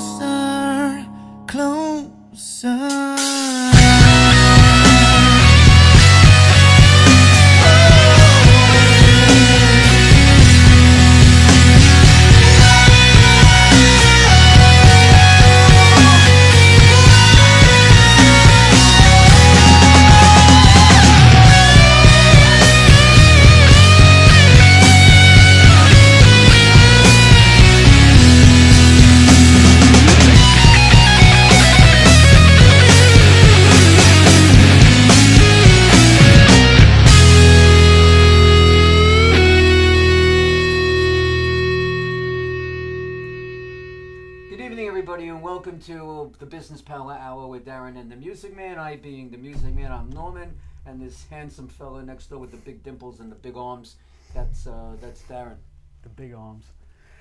closer, closer. Welcome to the Business Power Hour with Darren and the Music Man. I being the Music Man, I'm Norman, and this handsome fella next door with the big dimples and the big arms, that's Darren. The big arms.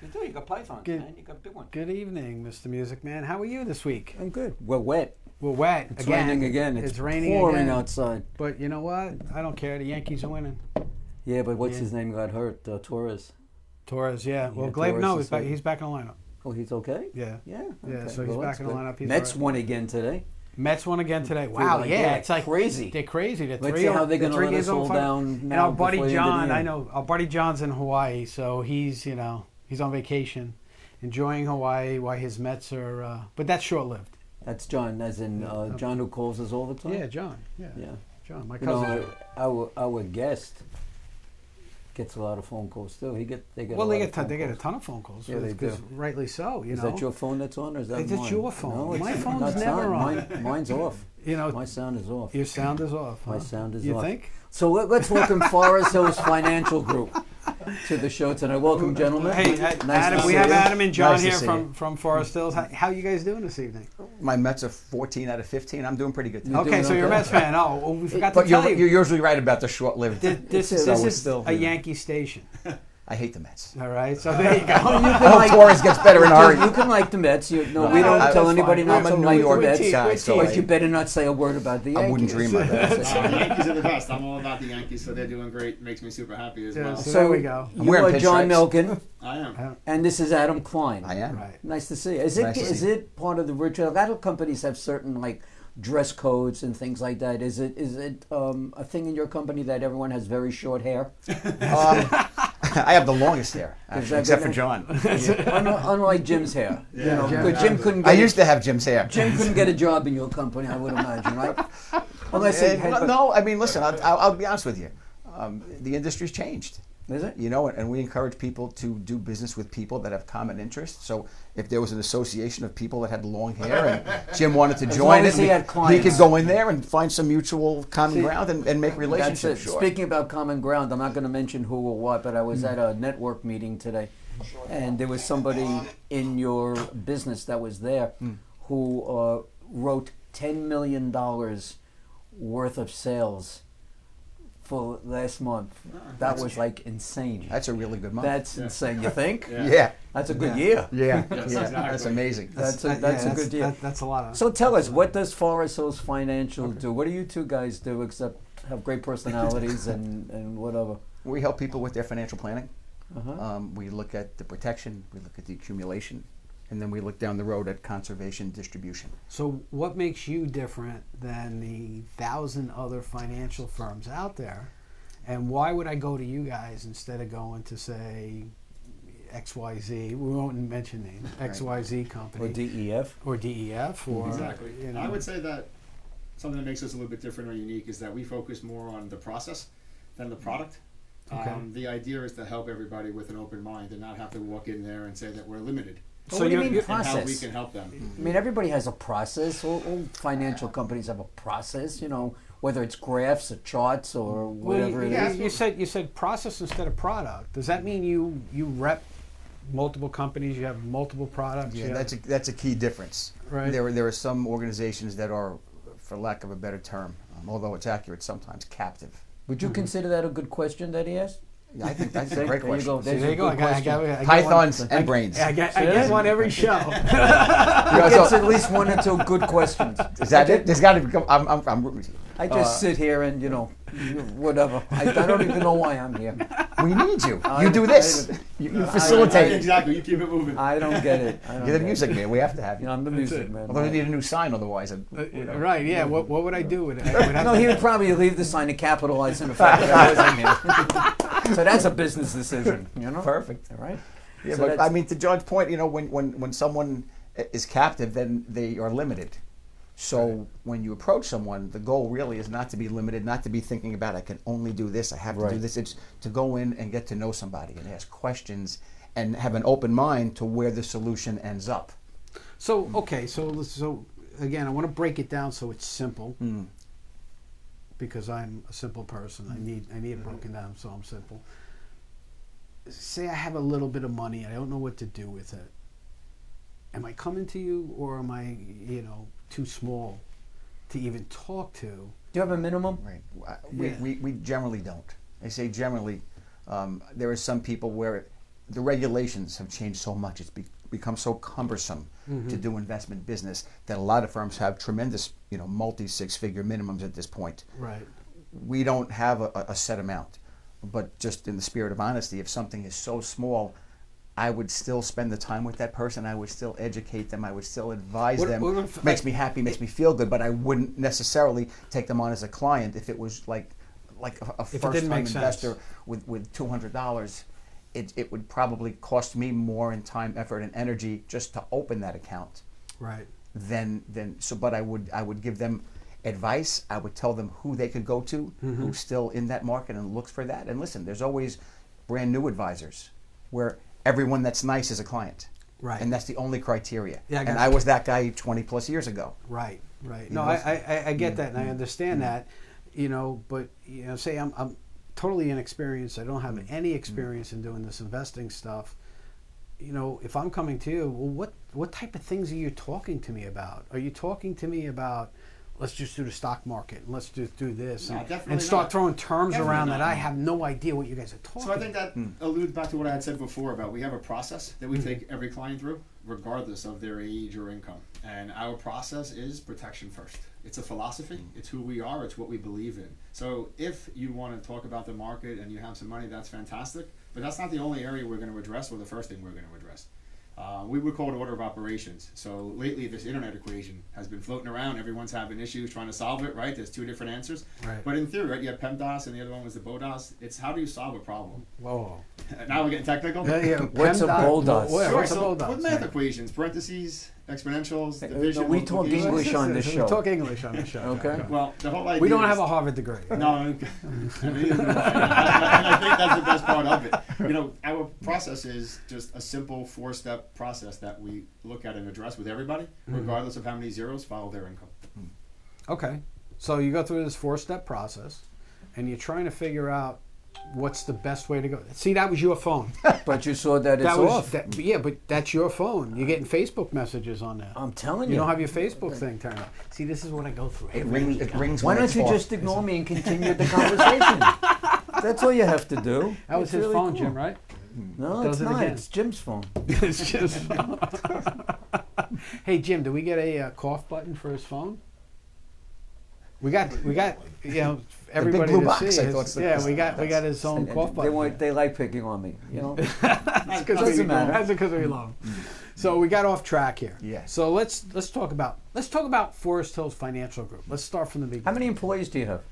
You do, you got pythons, man. You got a big one. Good evening, Mr. Music Man. How are you this week? I'm good. We're wet. We're wet. It's raining again. It's raining pouring again. Outside. But you know what? I don't care. The Yankees are winning. Yeah, but what's his name got hurt? Torres. Torres, yeah. Well, Gleyber, no, he's back in the lineup. Oh, he's okay? Yeah. Yeah. Yeah, so he's back in the lineup. Mets won again today. Mets won again today. Wow, yeah. It's like crazy. They're crazy. Let's see how they're going to let us all down now. And our buddy John, I know, our buddy John's in Hawaii, so he's on vacation, enjoying Hawaii while his Mets are, but that's short-lived. That's John, as in John who calls us all the time? Yeah, John. Yeah. John, my cousin. Our guest gets a lot of phone calls too. They get a ton of phone calls. Yeah, they do. Rightly so. Is that your phone that's on, or is that mine? It's your phone. No, my phone's never on. Mine's off. My sound is off. Your sound is off. My sound is off. You think? So let's welcome Forest Hills Financial Group to the show tonight. Welcome, gentlemen. Hey, Adam. We have Adam and John here from Forest Hills. How are you guys doing this evening? My Mets are 14 out of 15. I'm doing pretty good today. Okay, so you're a Mets fan. Oh, we forgot to tell you. You're usually right about the short-lived. This is a Yankee station. I hate the Mets. All right, so there you go. I hope Torres gets better in a hurry. You can like the Mets. We don't tell anybody not to like the Mets. Guy, but you better not say a word about the Yankees. I wouldn't dream of that. The Yankees are the best. I'm all about the Yankees, so they're doing great. It makes me super happy as well. So there we go. You are John Milken. I am. And this is Adam Klein. I am. Right. Nice to see you. Is it part of the ritual? A lot of companies have certain dress codes and things like that. Is it a thing in your company that everyone has very short hair? I have the longest hair, actually, except for John. Unlike Jim's hair. Jim couldn't. I used to have Jim's hair. Jim couldn't get a job in your company, I would imagine, right? No, I mean, listen, I'll be honest with you. The industry's changed. Is it? And we encourage people to do business with people that have common interests. So if there was an association of people that had long hair and Jim wanted to join it, he could go in there and find some mutual common ground and make relationships. Sure. Speaking about common ground, I'm not going to mention who or what, but I was at a network meeting today, and there was somebody in your business that was there who wrote $10 million worth of sales for last month. That was insane. That's a really good month. That's insane. You think? Yeah. That's a good year. Yeah. Yes, yeah. exactly. That's amazing. That's a good year. That's a lot of. So tell us, what does Forest Hills Financial do? What do you two guys do except have great personalities and whatever? We help people with their financial planning. We look at the protection. We look at the accumulation. And then we look down the road at conservation distribution. So what makes you different than the 1,000 other financial firms out there? And why would I go to you guys instead of going to, say, XYZ? We won't mention names. XYZ company. Or DEF. Or DEF. Or, exactly. I would say that something that makes us a little bit different or unique is that we focus more on the process than the product. Okay. The idea is to help everybody with an open mind and not have to walk in there and say that we're limited. So what do you mean And how process? we can help them. I mean, everybody has a process. All financial companies have a process, whether it's graphs or charts or whatever it is. You said process instead of product. Does that mean you rep multiple companies, you have multiple products? Yeah, that's a key difference. Right. There are some organizations that are, for lack of a better term, although it's accurate sometimes, captive. Would you consider that a good question that he asked? Yeah, I think that's a great There you question. go. See, There's there a you go. good question. Pythons and brains. I get one every show. He gets at least 1 or 2 good questions. Is that it? There's got to become. I'm I just sit here and, whatever. I don't even know why I'm here. we need you. You do this. You facilitate. Exactly. You keep it moving. I don't get it. I don't You're the get music it. man. We have to have you. I'm the music man. Although we need a new sign, otherwise. Right? Yeah. What would I do with it? I would have No, to- he would probably leave the sign and capitalize in the fact that I wasn't here. So that's a business decision, Perfect. All right? Yeah, So but that's- I mean, to John's point, when someone is captive, then they are limited. So when you approach someone, the goal really is not to be limited, not to be thinking about I can only do this, I have to do Right. this. It's to go in and get to know somebody and ask questions and have an open mind to where the solution ends up. So okay. So again, I want to break it down so it's simple. Because I'm a simple person. I need it broken down so I'm simple. Say I have a little bit of money. I don't know what to do with it. Am I coming to you, or am I, too small to even talk to? Do you have a minimum? Right. Yeah. We generally don't. I say generally. There are some people where the regulations have changed so much. It's become so cumbersome to do investment business that a lot of firms have tremendous, multi-six-figure minimums at this point. Right. We don't have a set amount, but just in the spirit of honesty, if something is so small, I would still spend the time with that person. I would still educate them. I would still advise them. Makes me happy, makes me feel good, but I wouldn't necessarily take them on as a client if it was like a first-time investor with $200. It would probably cost me more in time, effort, and energy just to open that account. Right. But I would give them advice. I would tell them who they could go to, who's still in that market and looks for that. And listen, there's always brand new advisors where everyone that's nice is a client. Right. And that's the only criteria. Yeah, I was that guy 20 plus years ago. Right. No, I get that, and I understand that. But say I'm totally inexperienced. I don't have any experience in doing this investing stuff. If I'm coming to you, well, what type of things are you talking to me about? Are you talking to me about, let's just do the stock market, and let's just do this, No, and definitely start not. throwing terms Definitely around not. that I have no idea what you guys are talking So I think about? that alludes back to what I had said before about we have a process that we take every client through, regardless of their age or income. And our process is protection first. It's a philosophy. It's who we are. It's what we believe in. So if you want to talk about the market and you have some money, that's fantastic. But that's not the only area we're going to address or the first thing we're going to address. We would call it order of operations. So lately, this internet equation has been floating around. Everyone's having issues trying to solve it, right? There's 2 different answers. Right. But in theory, right, you have PEMDAS and the other one was the BODAS. It's how do you solve a problem? Whoa. Now we're getting technical. What's a BODAS? Sure, What's a so BODAS? with math equations, parentheses, exponentials, division, we talk multiplication. English on this We show. talk English on the show. Okay. Well, the whole idea We don't is- have a Harvard degree. No, I mean, and I think that's the best part of it. Our process is just a simple 4-step process that we look at and address with everybody, regardless of how many zeros follow their income. Okay. So you go through this 4-step process, and you're trying to figure out what's the best way to go. See, that was your phone. But you saw that it's That was off. yeah, but that's your phone. You're getting Facebook messages on that. I'm telling you. You don't have your Facebook thing turned on. See, this is what I go through. It rings Why when don't it's you off. just ignore me and continue the conversation? That's all you have to do. That was It's his really phone, cool. Jim, right? No, Does it's it not. again. It's Jim's phone. It's just. Hey, Jim, do we get a cough button for his phone? We got, everybody blue to box, see. I his- thought so. yeah, we got his own cough button. They like picking on me. That's because Doesn't matter. That's because we love 'em. So we got off track here. Yeah. So let's talk about Forest Hills Financial Group. Let's start from the beginning. How many employees do you have?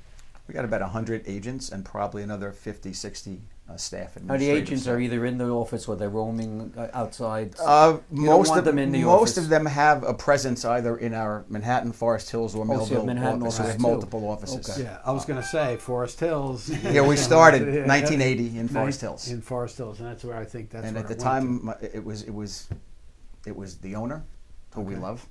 We got about 100 agents and probably another 50, 60 staff. Now, the agents are either in the office or they're roaming outside. Most want of them in the most office. of them have a presence either in our Manhattan, Forest Hills, or so you have Millville Manhattan offices. office too. Multiple offices. Okay. Yeah, I was going to say Forest Hills. Yeah, we started Yeah. 1980 in Forest Hills, In Forest Hills, and that's where I think that's. and where at the it went time it was the owner, who we love.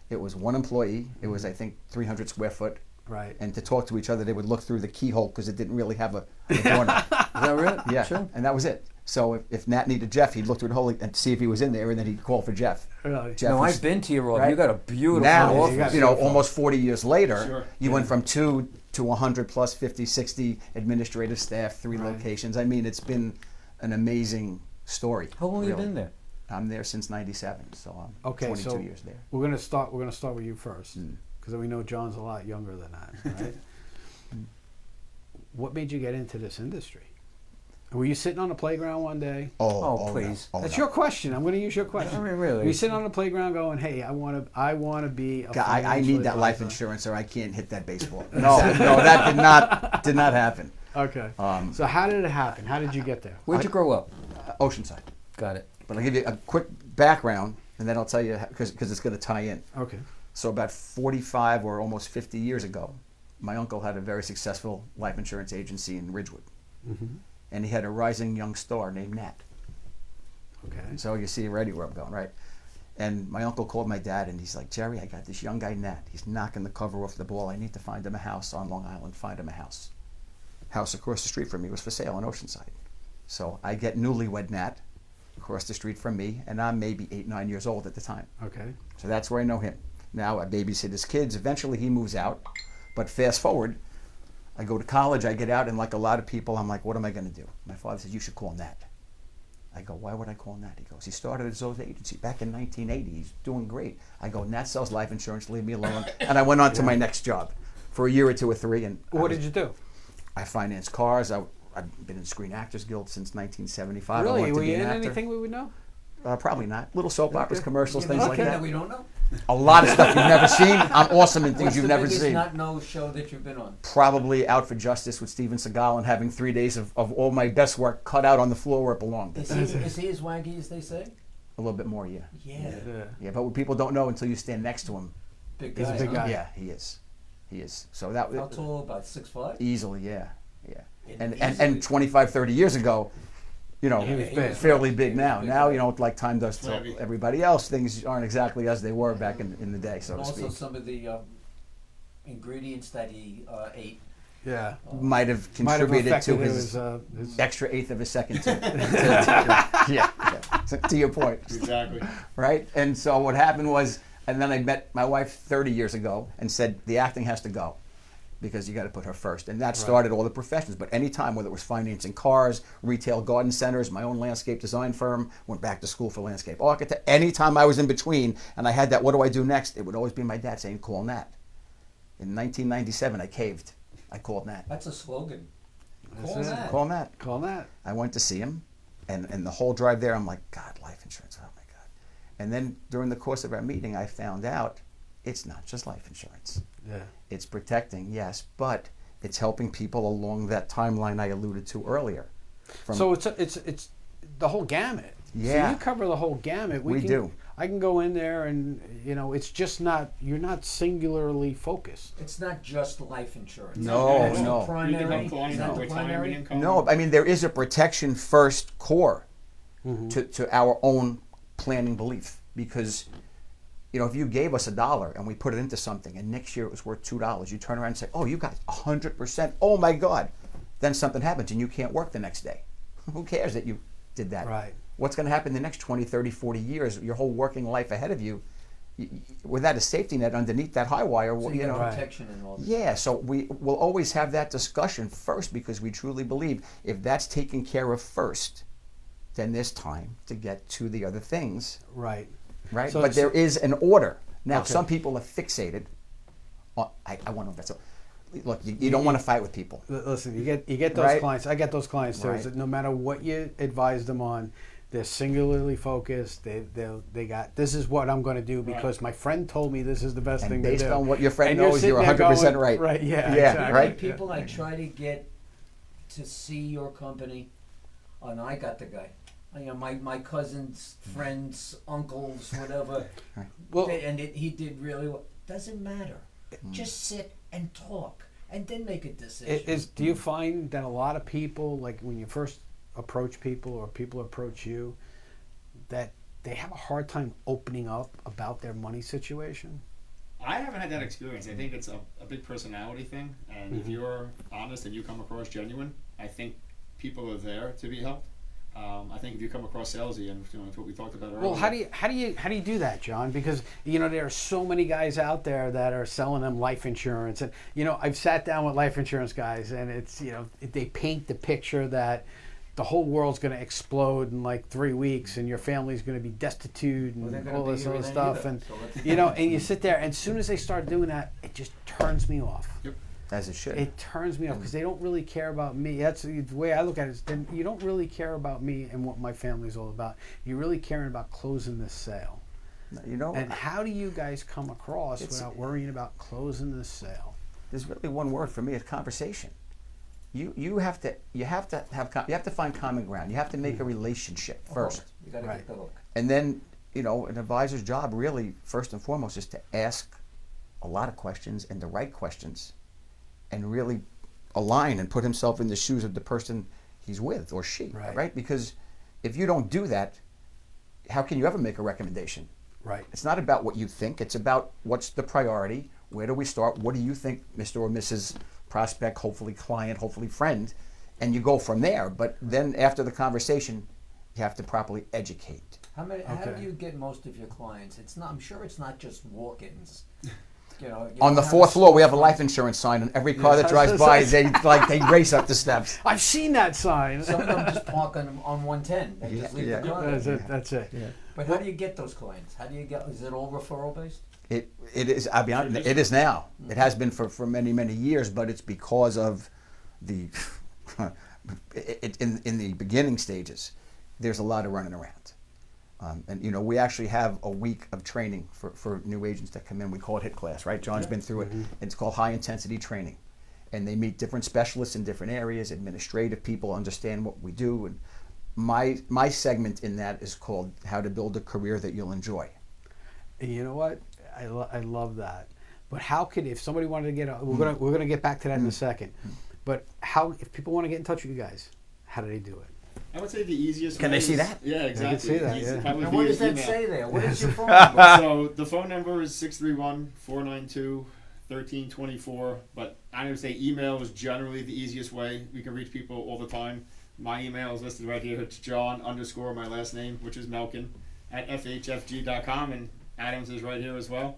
It was one employee. It was I think 300 square foot. to. Right. And to talk to each other, they would look through the keyhole because it didn't really have a door knob. Is that right? Yeah, Sure. and that was it. So if Nat needed Jeff, he'd look through the hole and see if he was in there, and then he'd call for Jeff. Really? Jeff No, was- I've been to your office. right? You got a beautiful Now, office. you know, almost 40 years later, Sure. you went from 2 to 100 plus 50, 60 administrative staff, 3 Right. locations. I mean, it's been an amazing story. How long have you really. been there? I'm there since '97, so I'm Okay, 22 so years there. we're gonna start with you first, Mm. because we know John's a lot younger than that, right? What made you get into this industry? Were you sitting on the playground one day? Oh, no. please. That's no. your question. I'm going to use your question. I mean, really. Were you sitting on the playground going, "Hey, I want to be a God, I financial need that life advisor"? insurance, or I can't hit that baseball. No, that did not happen. Okay. Um, So how did it happen? How did you get there? Where'd you grow up? Oceanside. Got it. But I'll give you a quick background, and then I'll tell you because it's going to tie in. Okay. So about 45 or almost 50 years ago, my uncle had a very successful life insurance agency in Ridgewood, and he had a rising young star named Nat. Okay. So you see already where I'm going, right? And my uncle called my dad, and he's like, "Jerry, I got this young guy, Nat. He's knocking the cover off the ball. I need to find him a house on Long Island. Find him a house." House across the street from me was for sale in Oceanside. So I get newlywed Nat across the street from me, and I'm maybe 8, 9 years old at the time. Okay. So that's where I know him. Now I babysit his kids. Eventually he moves out. But fast forward, I go to college, I get out, and like a lot of people, I'm like, what am I going to do? My father says, you should call Nat. I go, why would I call Nat? He goes, he started his own agency back in 1980. He's doing great. I go, Nat sells life insurance, leave me alone. And I went on to my next job for a year or 2 or 3. And What did you do? I financed cars. I've been in Screen Actors Guild since 1975. I Really? wanted to Were be you an in actor. anything we would know? Probably not. Little soap operas, commercials, things like Okay, that. we don't know. A lot of stuff you've never seen. I'm awesome in things What's you've the never biggest seen. not know show that you've been on? Probably Out for Justice with Steven Seagal and having 3 days of all my best work cut out on the floor where it belonged. Is he as wanky as they say? A little bit more, yeah. Yeah. Yeah, but what people don't know until you stand next to him. Big He's guy. a big huh? guy. Yeah, he is. He is. So that How tall? About 6'5"? easily, yeah. And easily. 25, 30 years ago, you know, He was big. fairly big now. big Now, guy. you know, like time does to Flabby. everybody else, things aren't exactly as they were back in the day, so And to also speak. some of the ingredients that he ate. Yeah. Might have Might have contributed to affected his extra eighth of a second to your point. Exactly. Right? And so what happened was, and then I met my wife 30 years ago and said, the acting has to go because you got to put her first. And that started all the professions. But anytime, whether it was financing cars, retail garden centers, my own landscape design firm, went back to school for landscape architect. Anytime I was in between and I had that, what do I do next? It would always be my dad saying, call Nat. In 1997, I caved. I called Nat. That's a slogan. That's Call it. that. Call Nat. Call that. I went to see him, and the whole drive there, I'm like, God, life insurance, oh my God. And then during the course of our meeting, I found out it's not just life insurance. Yeah. It's protecting, yes, but it's helping people along that timeline I alluded to earlier. So it's the whole gamut. Yeah. So you cover the whole gamut. We do. I can go in there and it's just not, you're not singularly focused. It's not just life insurance. No, That's no. The primary. You can help Is that the clients with primary? retirement income. No, I mean, there is a protection first core to our own planning belief because, if you gave us $1 and we put it into something and next year it was worth $2, you turn around and say, oh, you got 100%. Oh my God. Then something happens and you can't work the next day. Who cares that you did that? Right. What's going to happen the next 20, 30, 40 years, your whole working life ahead of you, without a safety net underneath that high wire, So you got Right. protection and all this. Yeah, so we will always have that discussion first because we truly believe if that's taken care of first, then there's time to get to the other things, Right. right? So But there is an order. Now, Okay. some people are fixated on, I want to invest. Look, you don't want to fight with people. Listen, you get those Right. clients. I get those clients too. Right. Is that no matter what you advise them on, they're singularly focused. They got, this is what I'm going to do because my friend told me this is the best And thing based to do. on what your friend And knows, sitting you're there 100% going, right. Right. Yeah. Yeah, Exactly. right? People I try to get to see your company, and I got the guy. My cousins, friends, uncles, whatever. Well- He did really well. Doesn't matter. Just sit and talk, and then make a decision. Do you find that a lot of people, like when you first approach people or people approach you, that they have a hard time opening up about their money situation? I haven't had that experience. I think it's a big personality thing, and if you're honest and you come across genuine, I think people are there to be helped. I think if you come across salesy, and it's what we talked about earlier. Well, how do you do that, John? Because there are so many guys out there that are selling them life insurance, and I've sat down with life insurance guys, and it's they paint the picture that the whole world's going to explode in like 3 weeks, and your family's going to be destitute and all this other stuff, and and you sit there, and as soon as they start doing that, it just turns me off. Yep. As it should. It turns me off because they don't really care about me. That's the way I look at it. Is then you don't really care about me and what my family's all about. You're really caring about closing this sale. And how do you guys come across without worrying about closing this sale? There's really one word for me: it's conversation. You have to find common ground. You have to make a relationship first. You got to get the hook. And then an advisor's job really first and foremost is to ask a lot of questions and the right questions, and really align and put himself in the shoes of the person he's with or she, right? Because if you don't do that, how can you ever make a recommendation? Right. It's not about what you think. It's about what's the priority. Where do we start? What do you think, Mr. or Mrs. Prospect, hopefully client, hopefully friend, and you go from there. But then after the conversation, you have to properly educate. How do you get most of your clients? I'm sure it's not just walk-ins. On the 4th floor, we have a life insurance sign, and every car that drives by, they race up the steps. I've seen that sign. Some of them just park on 110. They just leave the car. That's it. Yeah. But how do you get those clients? Is it all referral based? It is. I'll be honest. It is now. It has been for many years, but it's because of the in the beginning stages. There's a lot of running around. And we actually have a week of training for new agents that come in. We call it HIT class, right? John's been through it. It's called high intensity training, and they meet different specialists in different areas. Administrative people understand what we do, and my segment in that is called how to build a career that you'll enjoy. And you know what? I love that. But if somebody wanted to get, we're gonna get back to that in a second. But if people want to get in touch with you guys, how do they do it? I would say the easiest Can way they see that? Yeah, exactly. I can see that, Easy, yeah. And what does that say there? What is your phone number? So the phone number is 631-492-1324. But I would say email is generally the easiest way. We can reach people all the time. My email is listed right here. It's John _ my last name, which is Melkin, @fhfg.com, and Adams is right here as well.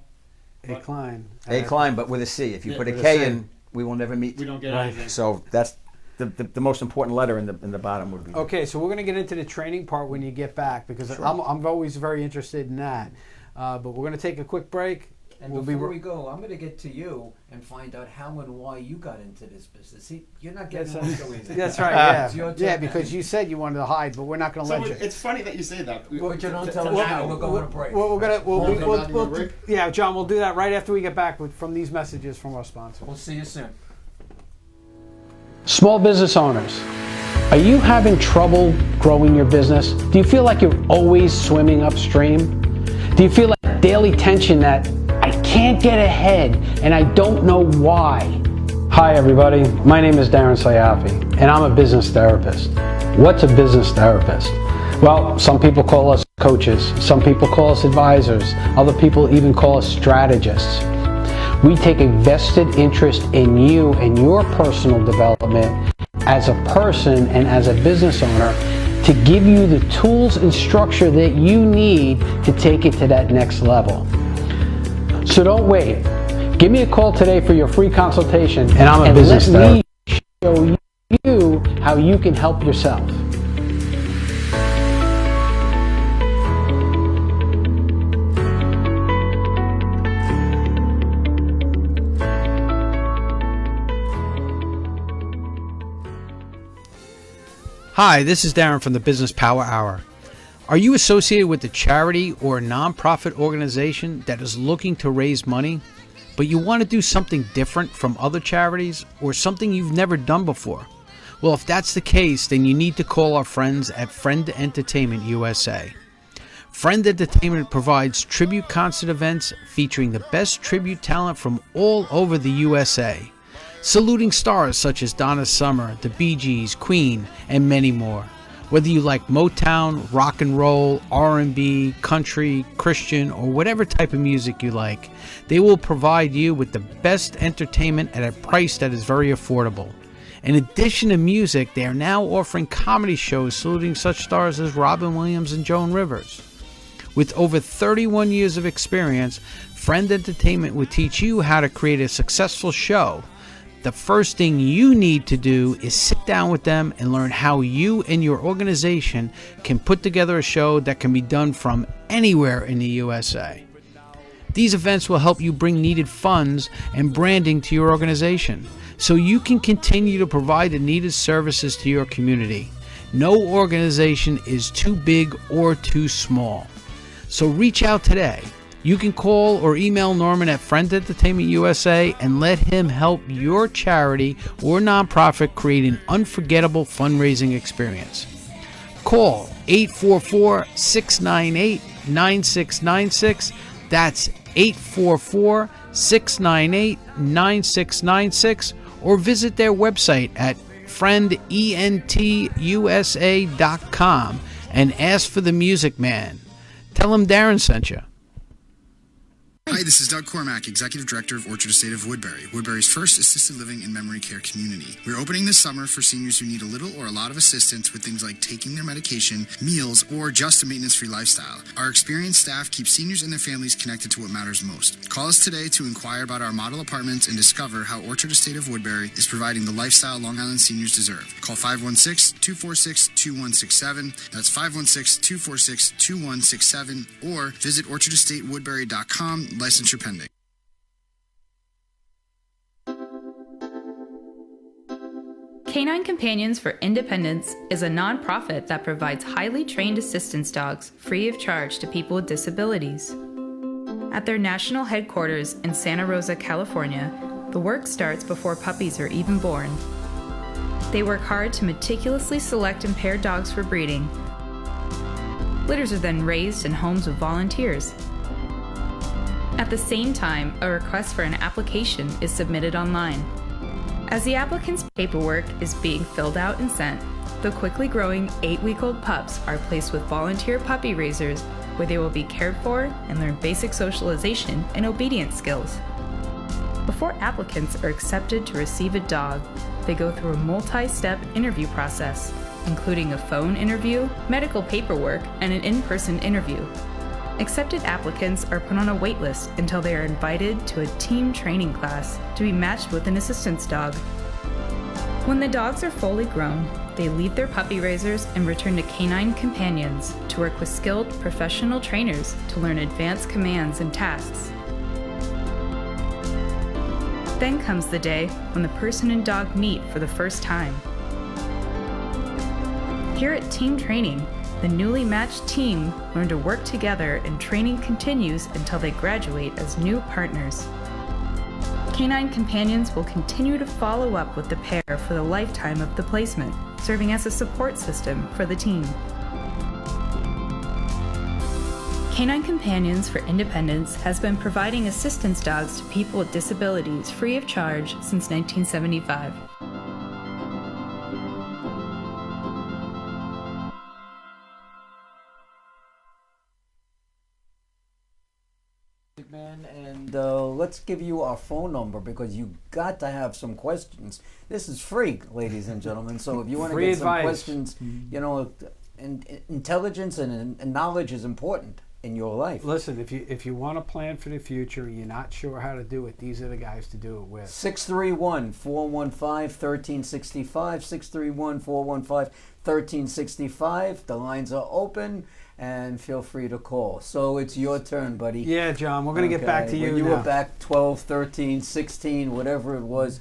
A Klein. A Klein, but with a C. If you put a K in, we will never meet. We don't get anything. So that's the most important letter in the bottom would be. Okay, so we're going to get into the training part when you get back, because I'm always very interested in that. But we're going to take a quick break. And before we go, I'm going to get to you and find out how and why you got into this business. See, you're not getting on so easy. That's right, yeah. It's your turn. Yeah, because you said you wanted to hide, but we're not going to let you. It's funny that you say that. But you don't tell us now. We're going to break. Well, yeah, John, we'll do that right after we get back from these messages from our sponsor. We'll see you soon. Small business owners, are you having trouble growing your business? Do you feel like you're always swimming upstream? Do you feel like daily tension that I can't get ahead and I don't know why? Hi everybody, my name is Darren Sayafi and I'm a business therapist. What's a business therapist? Well, some people call us coaches, some people call us advisors, other people even call us strategists. We take a vested interest in you and your personal development as a person and as a business owner to give you the tools and structure that you need to take it to that next level. So don't wait. Give me a call today for your free consultation, and I'm a business therapist. Let me show you how you can help yourself. Hi, this is Darren from the Business Power Hour. Are you associated with a charity or a nonprofit organization that is looking to raise money, but you want to do something different from other charities or something you've never done before? Well, if that's the case, then you need to call our friends at Friend Entertainment USA. Friend Entertainment provides tribute concert events featuring the best tribute talent from all over the USA, saluting stars such as Donna Summer, the Bee Gees, Queen, and many more. Whether you like Motown, rock and roll, R&B, country, Christian, or whatever type of music you like, they will provide you with the best entertainment at a price that is very affordable. In addition to music, they are now offering comedy shows saluting such stars as Robin Williams and Joan Rivers. With over 31 years of experience, Friend Entertainment will teach you how to create a successful show. The first thing you need to do is sit down with them and learn how you and your organization can put together a show that can be done from anywhere in the USA. These events will help you bring needed funds and branding to your organization so you can continue to provide the needed services to your community. No organization is too big or too small. So reach out today. You can call or email Norman at Friend Entertainment USA and let him help your charity or nonprofit create an unforgettable fundraising experience. Call 844-698-9696. That's 844-698-9696, or visit their website at friendentusa.com and ask for the Music Man. Tell him Darren sent you. Hi, this is Doug Cormack, Executive Director of Orchard Estate of Woodbury, Woodbury's first assisted living and memory care community. We're opening this summer for seniors who need a little or a lot of assistance with things like taking their medication, meals, or just a maintenance-free lifestyle. Our experienced staff keeps seniors and their families connected to what matters most. Call us today to inquire about our model apartments and discover how Orchard Estate of Woodbury is providing the lifestyle Long Island seniors deserve. Call 516-246-2167. That's 516-246-2167, or visit orchardestatewoodbury.com. Licensure pending. Canine Companions for Independence is a nonprofit that provides highly trained assistance dogs free of charge to people with disabilities. At their national headquarters in Santa Rosa, California, the work starts before puppies are even born. They work hard to meticulously select and pair dogs for breeding. Litters are then raised in homes with volunteers. At the same time, a request for an application is submitted online. As the applicant's paperwork is being filled out and sent, the quickly growing 8-week-old pups are placed with volunteer puppy raisers where they will be cared for and learn basic socialization and obedience skills. Before applicants are accepted to receive a dog, they go through a multi-step interview process, including a phone interview, medical paperwork, and an in-person interview. Accepted applicants are put on a wait list until they are invited to a team training class to be matched with an assistance dog. When the dogs are fully grown, they leave their puppy raisers and return to Canine Companions to work with skilled professional trainers to learn advanced commands and tasks. Then comes the day when the person and dog meet for the first time. Here at Team Training, the newly matched team learn to work together, and training continues until they graduate as new partners. Canine Companions will continue to follow up with the pair for the lifetime of the placement, serving as a support system for the team. Canine Companions for Independence has been providing assistance dogs to people with disabilities free of charge since 1975. Man, and let's give you our phone number because you got to have some questions. This is free, ladies and gentlemen. So if you want to get some questions, you know, and intelligence and knowledge is important in your life. Listen, if you want to plan for the future, you're not sure how to do it, these are the guys to do it with. 631-415-1365, 631-415-1365. The lines are open. And feel free to call. So it's your turn, buddy. Yeah, John, we're going to get back to you when you now. were back 12, 13, 16, whatever it was.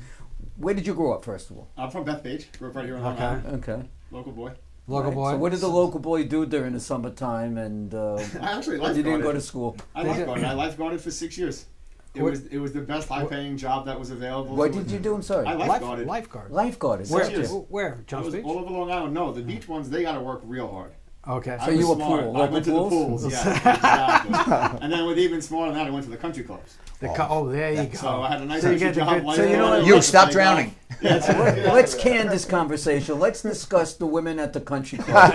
Where did you grow up, first of all? I'm from Bethpage. Grew up right here in Long Island. Okay. Local boy. Local boy. So what did the local boy do during the summertime? And I actually lifeguarded. you didn't go to school? I lifeguarded. I lifeguarded for 6 years. It was the best high-paying job that was available. What did you do? I'm sorry. I lifeguarded. Lifeguard. Lifeguarded. Where? Johns Beach? All over Long Island. No, the beach ones, they got to work real hard. Okay. So you were smart. pool. I went to the pools? pools, yeah, exactly. And then with even smaller than that, I went to the country clubs. There you go. So I had a nice So you extra get the job. good- so you know what- You stop drowning. Let's can this conversation. Let's discuss the women at the country club.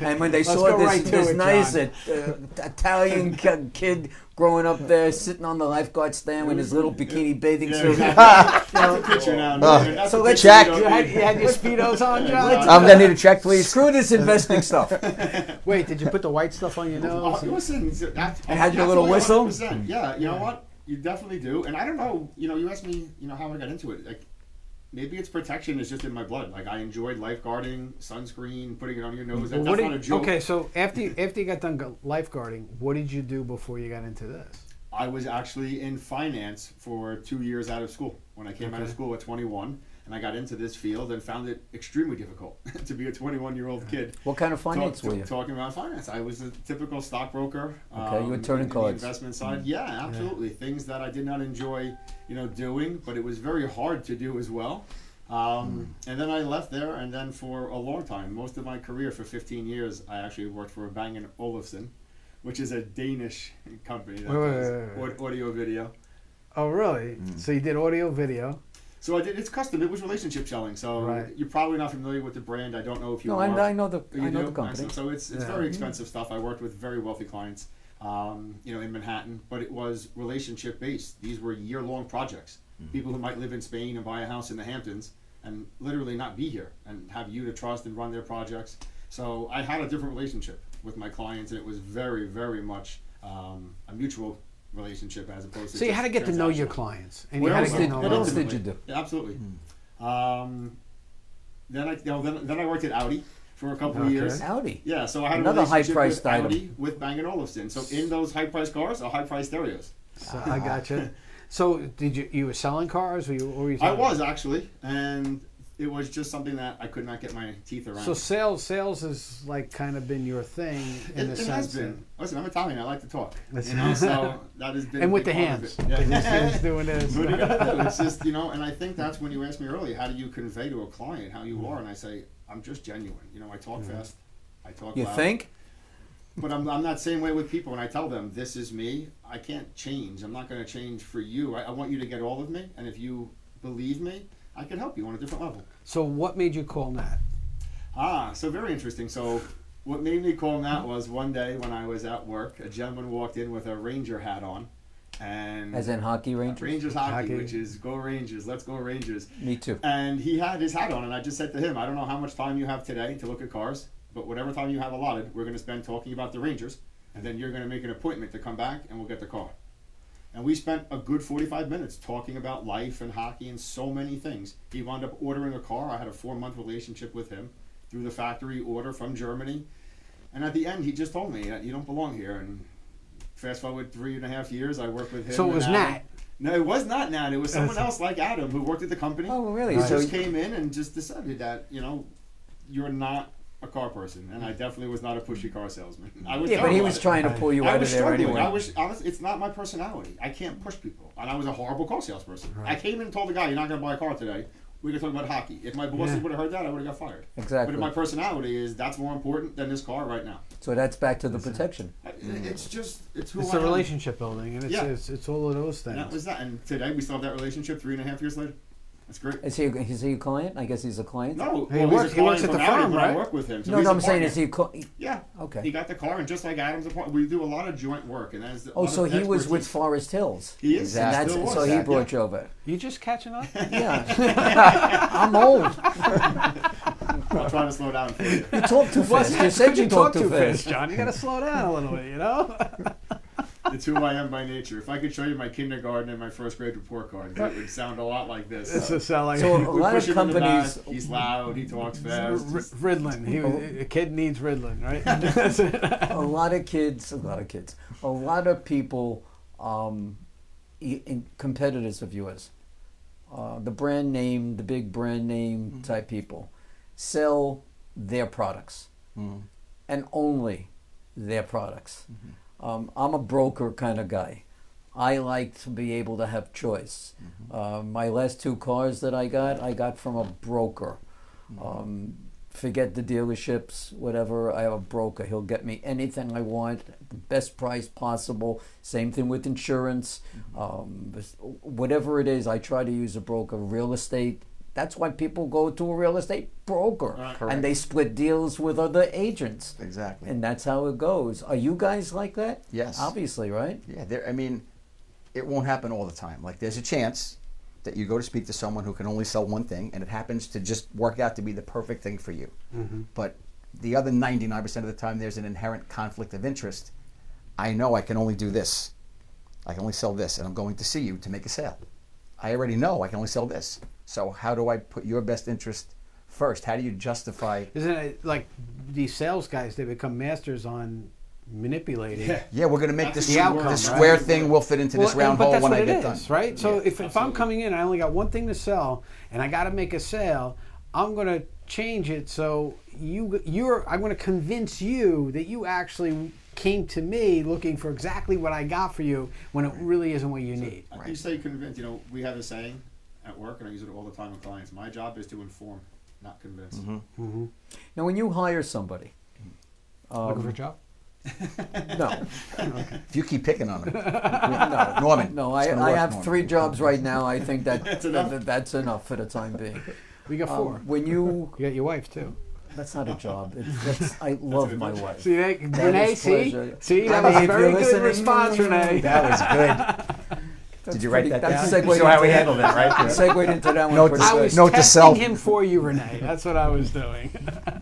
And when they Let's saw go this, right to this it, nice John. Italian kid growing up there, sitting on the lifeguard stand with his little bikini bathing suit. That's a picture now. That's So a let's picture check. you You don't had need. your Speedos on, John? I'm gonna need a check, please. Screw this investing stuff. Wait, did you put the white stuff on your nose? Listen, had your little whistle? 100%. Yeah, you know what? You definitely do. And I don't know, you asked me, how I got into it. Like, maybe it's protection is just in my blood. Like, I enjoyed lifeguarding, sunscreen, putting it on your nose. That's not a joke. Okay, so after you got done lifeguarding, what did you do before you got into this? I was actually in finance for 2 years out of school. When I came out of school at 21, and I got into this field and found it extremely difficult to be a 21-year-old kid. What kind of finance were you? Talking about finance. I was a typical stockbroker. Okay, you were turning in cards. the investment side. Yeah, absolutely. Things that I did not enjoy, doing, but it was very hard to do as well. And then I left there, and then for a long time, most of my career, for 15 years, I actually worked for Bang & Olufsen, which is a Danish company that does audio video. Oh, really? So you did audio video. So I did. It's custom. It was relationship selling. So Right. you're probably not familiar with the brand. I don't know if you No, are. I know the You do? company. Excellent. So it's very expensive stuff. I worked with very wealthy clients, in Manhattan, but it was relationship based. These were year-long projects. People who might live in Spain and buy a house in the Hamptons and literally not be here and have you to trust and run their projects. So I had a different relationship with my clients, and it was very, very much a mutual relationship as opposed to. So you just had to get to know your transactional. clients. And What you had else to did- get to know what them. else did you do? Yeah, absolutely. Then I worked at Audi for a couple of years. Audi. Yeah, so I had Another a relationship high-priced with item. Audi with Bang & Olufsen. So in those high-priced cars are high-priced stereos. So I got you. So did you were selling cars, or were you? I was actually, and it was just something that I could not get my teeth around. So sales has like kind of been your thing in the it sense. has been. Listen, I'm Italian. I like to talk. That's- So that has been. And a with big the part of hands. it. Yeah. He's doing this. What are you gonna do? It's just, and I think that's when you asked me earlier, how do you convey to a client how you are? And I say, I'm just genuine. I talk fast. I talk You loud. think? But I'm that same way with people. When I tell them, this is me, I can't change. I'm not going to change for you. I want you to get all of me. And if you believe me, I can help you on a different level. So what made you call Nat? So very interesting. So what made me call Nat was one day when I was at work, a gentleman walked in with a Ranger hat on. And As in hockey Rangers? Rangers hockey, Hockey. which is go Rangers, let's go Rangers. Me too. And he had his hat on, and I just said to him, I don't know how much time you have today to look at cars, but whatever time you have allotted, we're going to spend talking about the Rangers, and then you're going to make an appointment to come back, and we'll get the car. And we spent a good 45 minutes talking about life and hockey and so many things. He wound up ordering a car. I had a 4-month relationship with him through the factory order from Germany. And at the end, he just told me, you don't belong here. And fast forward 3.5 years, I worked with him. So it and was Adam. Nat. No, it was not Nat. It was someone else like Adam who worked at the company. Oh, really? Who So just came in and just decided that, you're not a car person. And I definitely was not a pushy car salesman. I was Yeah, but terrible he at was it. trying to pull you I out was of there struggling. anyway. I was honest. It's not my personality. I can't push people, and I was a horrible car salesperson. I came in and told the guy, "You're not going to buy a car today. We're going to talk about hockey." If my bosses would have heard that, I would have got fired. Exactly. But if my personality is that's more important than this car right now. So that's back to the protection. It's just who It's I the am. relationship building, and it's all of those And that things. was that. And today we still have that relationship 3.5 years later. That's great. Is he a client? I guess he's a client. No, He well, works- he's a he works client at the from Audi, firm, but right? I work with him. So No, he's no, a I'm saying partner. is he? Yeah. Okay. He got the car, and just like Adam's apartment, we do a lot of joint work, and that's. Oh, so he was with expertise. Forest Hills. He is. And He that's still was. so he Yeah. brought you over. You just catching up? Yeah. I'm old. I'm trying to slow down for you. You talk too fast. You said you talk too fast, fast. John. You got to slow down a little bit, you know. It's who I am by nature. If I could show you my kindergarten and my first grade report cards, it would sound a lot like this. It's a selling. So a We lot push of him in the companies. back, he's loud. He talks fast. Ritalin. A kid needs Ritalin, right? That's it. A lot of people, competitors of yours, the brand name, the big brand name type people, sell their products and only their products. I'm a broker kind of guy. I like to be able to have choice. My last 2 cars that I got from a broker. Forget the dealerships, whatever. I have a broker. He'll get me anything I want, the best price possible. Same thing with insurance. Whatever it is, I try to use a broker. Real estate, That's why people go to a real estate broker, Correct. and they split deals with other agents. Exactly. And that's how it goes. Are you guys like that? Yes. Obviously, right? Yeah, I mean, it won't happen all the time. Like, there's a chance that you go to speak to someone who can only sell one thing, and it happens to just work out to be the perfect thing for you. But the other 99% of the time, there's an inherent conflict of interest. I know I can only do this. I can only sell this, and I'm going to see you to make a sale. I already know I can only sell this. So how do I put your best interest first? How do you justify? Isn't it like these sales guys? They become masters on manipulating. Yeah, we're going to make this the outcome, the square thing will fit into this round but hole that's when what I it get is, done. right? So Yeah. if I'm coming in, I only got one thing to sell, and I got to make a sale. I'm going to change it so I'm going to convince you that you actually came to me looking for exactly what I got for you when it really isn't what you need. You say convince. You know, we have a saying at work, and I use it all the time with clients. My job is to inform, not convince. Now, when you hire somebody, Looking for a job? no, If you keep picking on them, no, Norman. no, it's I gonna work, have Norman. 3 jobs right now. I think That's enough. that's enough for the time being. We got 4. When you, You got your wife too. that's not a job. I love my wife. See, Renee, is see, pleasure. that I was mean, a if very you're good listening- response, Renee. That was good. Did you write that down? That's You segued saw how we into- handled it, right? Segued into that one. Note pretty to- I good. was Note to testing self. him for you, Renee. That's what I was doing.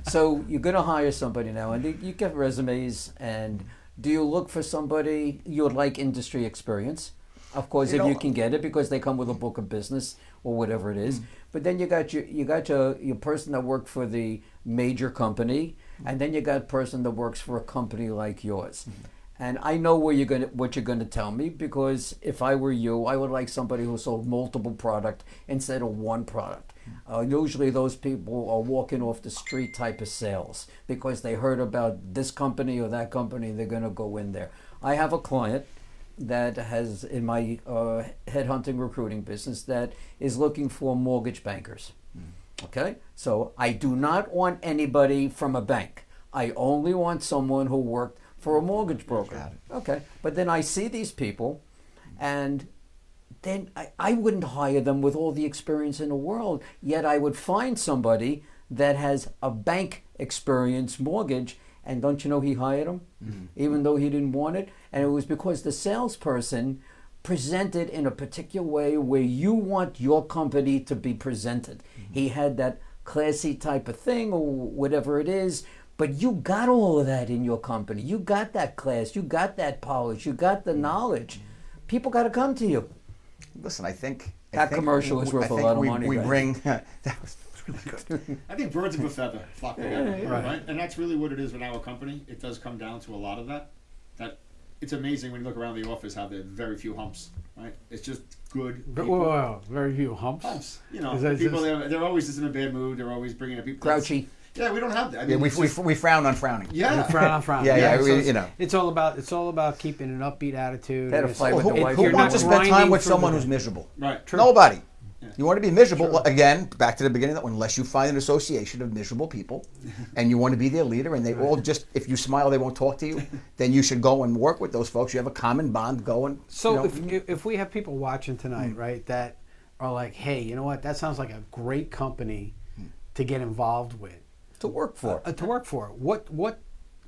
So you're going to hire somebody now, and you get resumes. And do you look for somebody you would like industry experience? Of course, if you can get it, because they come with a book of business or whatever it is. But then you got your person that worked for the major company, and then you got a person that works for a company like yours. And I know what you're gonna tell me, because if I were you, I would like somebody who sold multiple product instead of one product. Usually those people are walking off the street type of sales because they heard about this company or that company. They're gonna go in there. I have a client that has, in my headhunting recruiting business, that is looking for mortgage bankers. Okay, so I do not want anybody from a bank. I only want someone who worked for a mortgage broker. Okay, but then I see these people, and then I wouldn't hire them with all the experience in the world, yet I would find somebody that has a bank experience mortgage, and don't you know he hired him, even though he didn't want it? And it was because the salesperson presented in a particular way where you want your company to be presented. He had that classy type of thing or whatever it is, but you got all of that in your company. You got that class, you got that polish, you got the knowledge. People got to come to you. Listen, I think That commercial is worth a lot of money, We guys. bring that was really good. I think birds of a feather flock together, right? And that's really what it is with our company. It does come down to a lot of that. That it's amazing when you look around the office how there are very few humps, right? It's just good people. Whoa, very few humps. Humps, you know, Is that people just- they're always just in a bad mood. They're always bringing up people. Grouchy. Yeah, we don't have that. I Yeah, mean, we it's just- frown on frowning. yeah. Frown. Yeah, yeah, So we- it's- you know. it's all about keeping an upbeat attitude. Had a It's- fight with Who, the wife. who you're wants not to spend time grinding with for someone the- who's miserable? Right. True. Nobody. Yeah. You want to be miserable. Well, again, back to the beginning of that one. Unless you find an association of miserable people, and you want to be their leader, and they all just, if you smile, they won't talk to you. Then you should go and work with those folks. You have a common bond. Go and So you know, if we have people watching tonight, right, that are like, hey, you know what? That sounds like a great company to get involved with, To work for. to work for.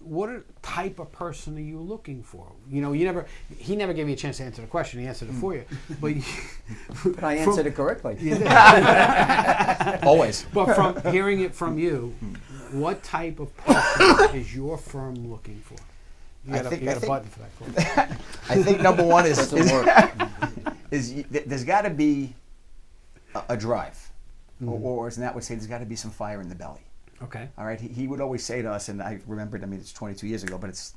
What type of person are you looking for? You know, he never gave you a chance to answer the question. He answered it for you, but But I answered it correctly. always. But from hearing it from you, what type of person is your firm looking for? You got a button for that. Cool. I think number one is Doesn't work. there's got to be a drive, or as Nat would say, there's got to be some fire in the belly. Okay. All right, he would always say to us, and I remembered. I mean, it's 22 years ago, but it's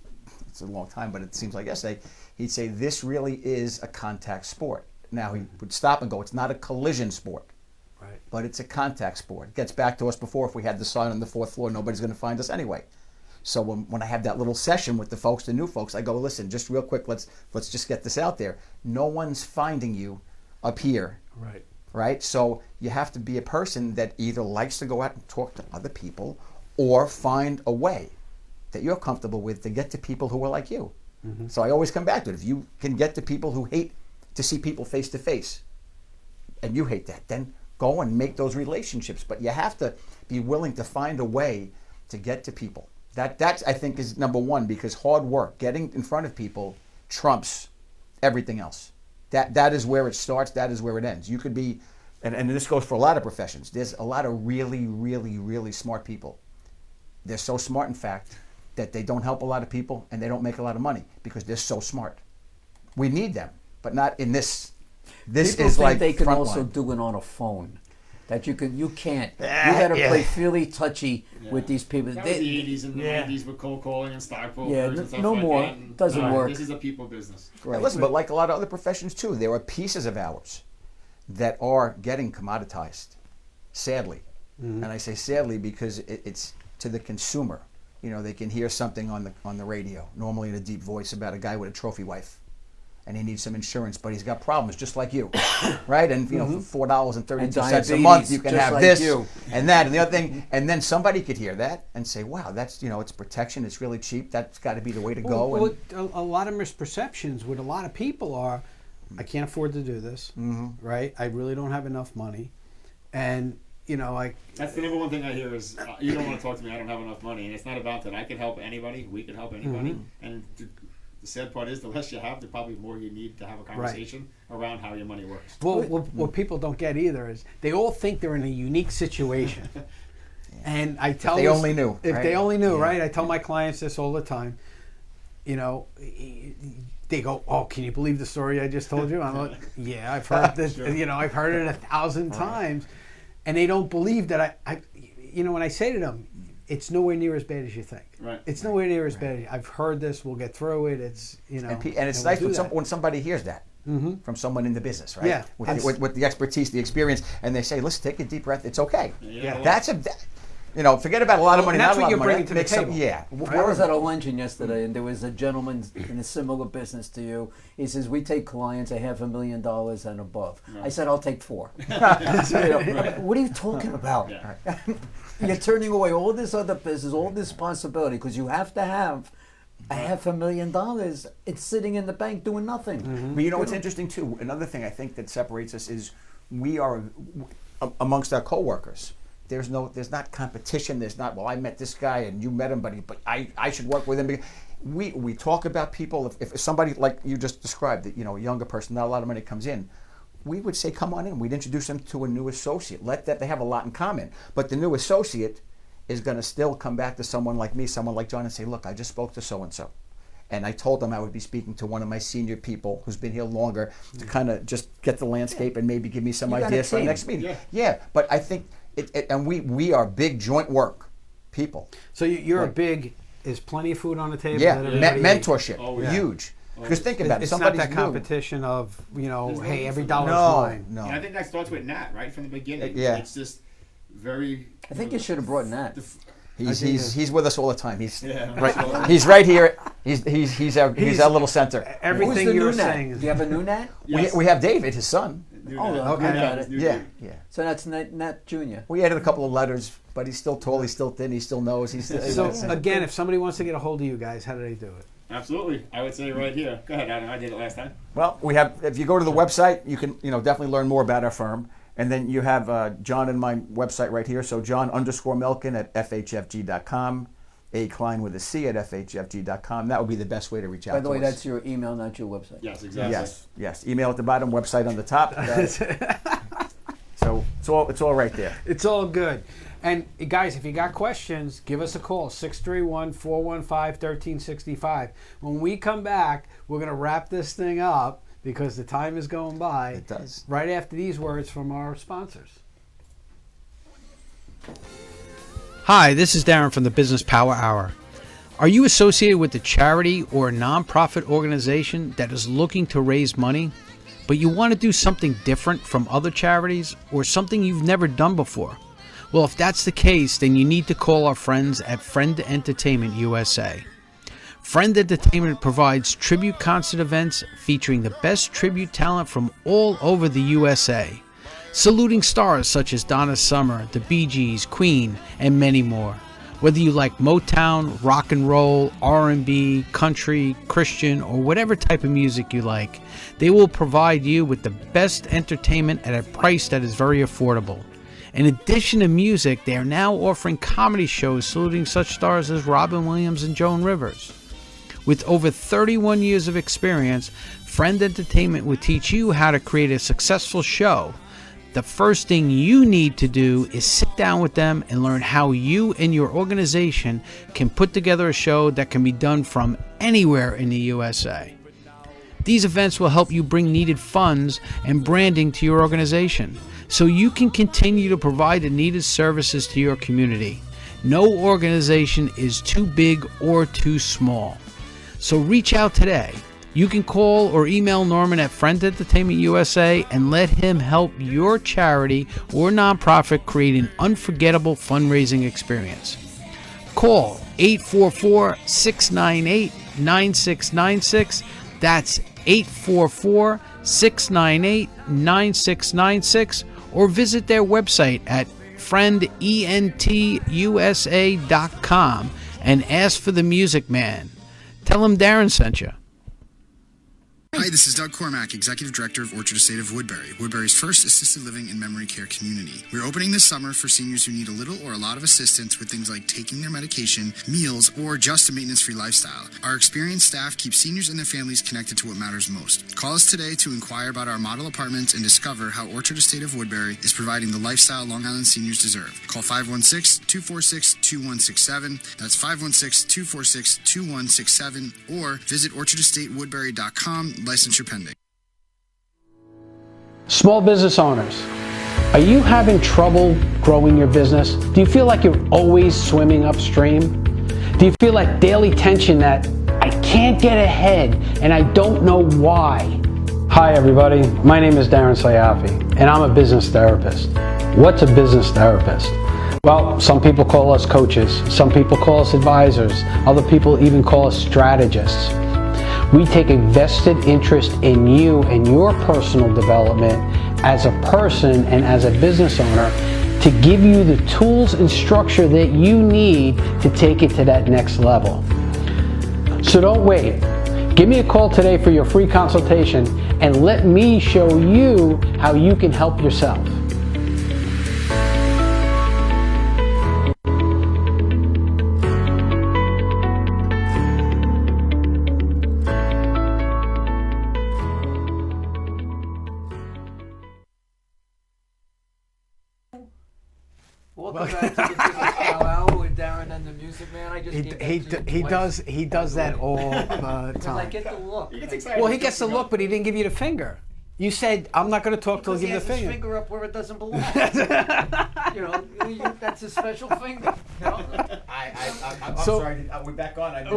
a long time. But it seems like yesterday. He'd say, "This really is a contact sport." Now he would stop and go, "It's not a collision sport, Right. but it's a contact sport." It gets back to us before. If we had the sign on the 4th floor, nobody's going to find us anyway. So when I have that little session with the folks, the new folks, I go, "Listen, just real quick, let's just get this out there. No one's finding you up here." Right. Right? So you have to be a person that either likes to go out and talk to other people or find a way that you're comfortable with to get to people who are like you. So I always come back to it. If you can get to people who hate to see people face to face and you hate that, then go and make those relationships. But you have to be willing to find a way to get to people. That's I think is number one, because hard work, getting in front of people, trumps everything else. That is where it starts. That is where it ends. You could be, and this goes for a lot of professions. There's a lot of really, really, really smart people. They're so smart, in fact, that they don't help a lot of people and they don't make a lot of money because they're so smart. We need them, but not in this. This People is think like they can front also line. do it on a phone. That you can't. You got to play fairly touchy with these people. That was the 80s and the 90s with cold calling and stockbrokers and stuff no like more. that. And, Doesn't work. This is a people business. Now, listen, but like a lot of other professions too, there are pieces of ours that are getting commoditized, sadly. And I say sadly because it's to the consumer. You know, they can hear something on the radio, normally in a deep voice, about a guy with a trophy wife, and he needs some insurance, but he's got problems just like you, right? And you know, for $4.32 a month, you can just have like this you. and that and the other thing, and then somebody could hear that and say, "Wow, that's it's protection. It's really cheap. That's got to be the way to go." Well, a lot of misperceptions with a lot of people are, I can't afford to do this, right? I really don't have enough money, and That's the number one thing I hear is, you don't want to talk to me, I don't have enough money. And it's not about that. I can help anybody. We can help anybody. And the sad part is, the less you have, the probably more you need to have a conversation around how your money works. Well, what people don't get either is they all think they're in a unique situation. And I tell If they only knew, If right? they only knew, Yeah. right? I tell my clients this all the time. They go, "Oh, can you believe the story I just told you?" I'm like, "Yeah, I've heard this. Sure. I've heard it 1,000 times." And they don't believe that I when I say to them, it's nowhere near as bad as you think. Right. It's nowhere near as bad. I've heard this. We'll get through it. It's And it's we'll nice do when, that. when somebody hears that from someone in the business, right? Yeah. With the expertise, the experience, and they say, "Listen, take a deep breath. It's okay." Yeah. That's forget about a lot of money. and that's not a what lot you're of money. bringing to the Make some- table. Yeah. I was at a luncheon yesterday, and there was a gentleman in a similar business to you. He says, "We take clients at $500,000 and above." I said, "I'll take 4." What are you talking about? Yeah. You're turning away all this other business, all this responsibility, because you have to have $500,000. It's sitting in the bank doing nothing. But you know what's interesting too? Another thing I think that separates us is we are amongst our coworkers. There's not competition. There's not, well, I met this guy and you met him, but I should work with him. We talk about people. If somebody like you just described, that a younger person, not a lot of money comes in, we would say, come on in. We'd introduce them to a new associate. They have a lot in common. But the new associate is going to still come back to someone like me, someone like John, and say, look, I just spoke to so-and-so. And I told them I would be speaking to one of my senior people who's been here longer to kind of just get the landscape and maybe give me some You got a ideas for the team. next meeting. Yeah. Yeah, but I think, and we are big joint work people. So you're a big. Is plenty of food on the table? Yeah, that everybody mentorship, Oh, yeah. huge. Because think about it, It's not somebody's that new. competition of no hey, need every for dollar's No, mine. no. And I think that starts with Nat, right from the beginning. Yeah. It's just very. I think you should have brought Nat. He's with us all the time. He's Yeah. right. He's right here. He's our little center. Who's Everything the you're new Nat? saying Do is you have a new Nat? Yes. We have David, his son. New Oh, Nat. okay, New got Nat, it. new Yeah, dude. yeah. So that's Nat Jr. We added a couple of letters, but he's still tall. He's still thin. He still knows. He's So again, if somebody wants to get a hold of you guys, how do they do it? Absolutely. I would say right here. Go ahead, Adam. I did it last time. Well, we have. If you go to the website, you can definitely learn more about our firm. And then you have John and my website right here. So John_Melkin at FHFG.com. A. Klein with a C at FHFG.com. That would be the best way to reach out By the to way, us. that's your email, not your website. Yes, exactly. Yes. Email at the bottom, website on the top. So it's all right there. It's all good. And guys, if you got questions, give us a call, 631-415-1365. When we come back, we're going to wrap this thing up because the time is going by. It does. Right after these words from our sponsors. Hi, this is Darren from the Business Power Hour. Are you associated with a charity or a nonprofit organization that is looking to raise money, but you want to do something different from other charities or something you've never done before? Well, if that's the case, then you need to call our friends at Friend Entertainment USA. Friend Entertainment provides tribute concert events featuring the best tribute talent from all over the USA, saluting stars such as Donna Summer, the Bee Gees, Queen, and many more. Whether you like Motown, rock and roll, R&B, country, Christian, or whatever type of music you like, they will provide you with the best entertainment at a price that is very affordable. In addition to music, they are now offering comedy shows saluting such stars as Robin Williams and Joan Rivers. With over 31 years of experience, Friend Entertainment will teach you how to create a successful show. The first thing you need to do is sit down with them and learn how you and your organization can put together a show that can be done from anywhere in the USA. These events will help you bring needed funds and branding to your organization so you can continue to provide the needed services to your community. No organization is too big or too small. So reach out today. You can call or email Norman at Friend Entertainment USA and let him help your charity or nonprofit create an unforgettable fundraising experience. Call 844-698-9696. That's 844-698-9696, or visit their website at friendentusa.com and ask for the Music Man. Tell him Darren sent you. Hi, this is Doug Cormack, Executive Director of Orchard Estate of Woodbury, Woodbury's first assisted living and memory care community. We're opening this summer for seniors who need a little or a lot of assistance with things like taking their medication, meals, or just a maintenance-free lifestyle. Our experienced staff keeps seniors and their families connected to what matters most. Call us today to inquire about our model apartments and discover how Orchard Estate of Woodbury is providing the lifestyle Long Island seniors deserve. Call 516-246-2167. That's 516-246-2167, or visit orchardestatewoodbury.com. Licensure pending. Small business owners, are you having trouble growing your business? Do you feel like you're always swimming upstream? Do you feel like daily tension that I can't get ahead and I don't know why? Hi everybody, my name is Darren Sayafi and I'm a business therapist. What's a business therapist? Well, some people call us coaches, some people call us advisors, other people even call us strategists. We take a vested interest in you and your personal development as a person and as a business owner to give you the tools and structure that you need to take it to that next level. So don't wait. Give me a call today for your free consultation and let me show you how you can help yourself. Welcome back to the Business Powwow with Darren and the Music Man. I just He does that all the time. I get the look. He gets excited. Well, he gets the look, but he didn't give you the finger. You said, I'm not going to talk till I give you the He has his finger. finger up where it doesn't belong. That's a special finger. I'm So- sorry, we're back on. I missed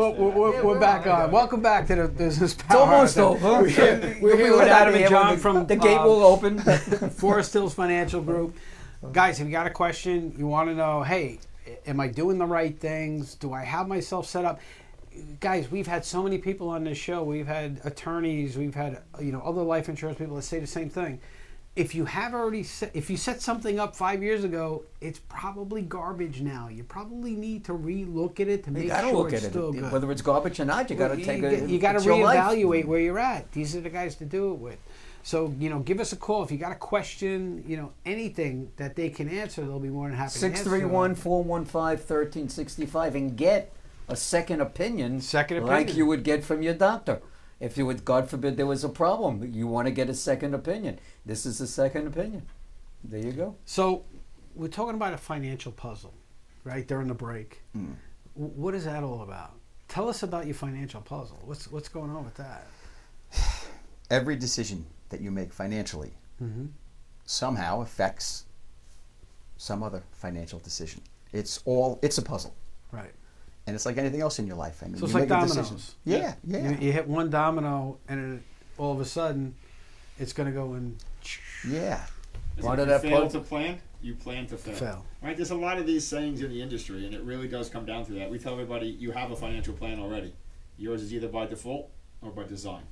We're back on. Welcome back to the Business It's Power. almost over. We're here with Adam and John from the gate will open. Forest Hills Financial Group. Guys, if you got a question, you want to know, hey, am I doing the right things? Do I have myself set up? Guys, we've had so many people on this show. We've had attorneys. We've had other life insurance people that say the same thing. If you have already if you set something up 5 years ago, it's probably garbage now. You probably need to re-look at it to make sure it's still good. Whether it's garbage or not, you got to take it. You got to it's your life. reevaluate where you're at. These are the guys to do it with. So, give us a call. If you got a question, anything that they can answer, they'll be more than happy to answer. 631-415-1365 and get a second opinion. Like you would get from your doctor. If you would, God forbid, there was a problem, you want to get a second opinion. This is a second opinion. There you go. So, we're talking about a financial puzzle, right, during the break. What is that all about? Tell us about your financial puzzle. What's going on with that? Every decision that you make financially somehow affects some other financial decision. It's a puzzle. Right. And it's like anything else in your life. I mean, So it's you like make a dominoes. decision. Yeah. You hit one domino, and all of a sudden, it's going to go in. Yeah. If you fail to plan, you plan to fail. Right? There's a lot of these sayings in the industry, and it really does come down to that. We tell everybody, you have a financial plan already. Yours is either by default or by design.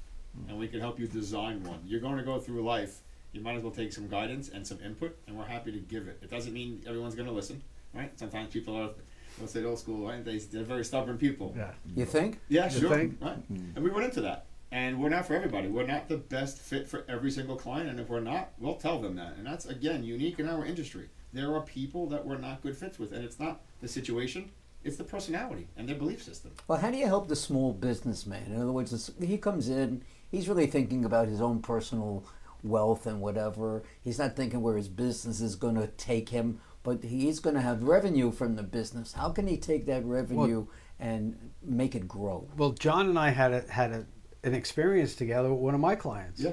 And we can help you design one. You're going to go through life. You might as well take some guidance and some input, and we're happy to give it. It doesn't mean everyone's going to listen, right? Sometimes people are let's say old school, right? They're very stubborn people. Yeah. You think? Yeah, You sure. think? Right. And we run into that. And we're not for everybody. We're not the best fit for every single client. And if we're not, we'll tell them that. And that's, again, unique in our industry. There are people that we're not good fits with. And it's not the situation. It's the personality and their belief system. Well, how do you help the small businessman? In other words, he comes in, he's really thinking about his own personal wealth and whatever. He's not thinking where his business is going to take him, but he's going to have revenue from the business. How can he take that revenue and make it grow? Well, John and I had an experience together with one of my clients. Yeah.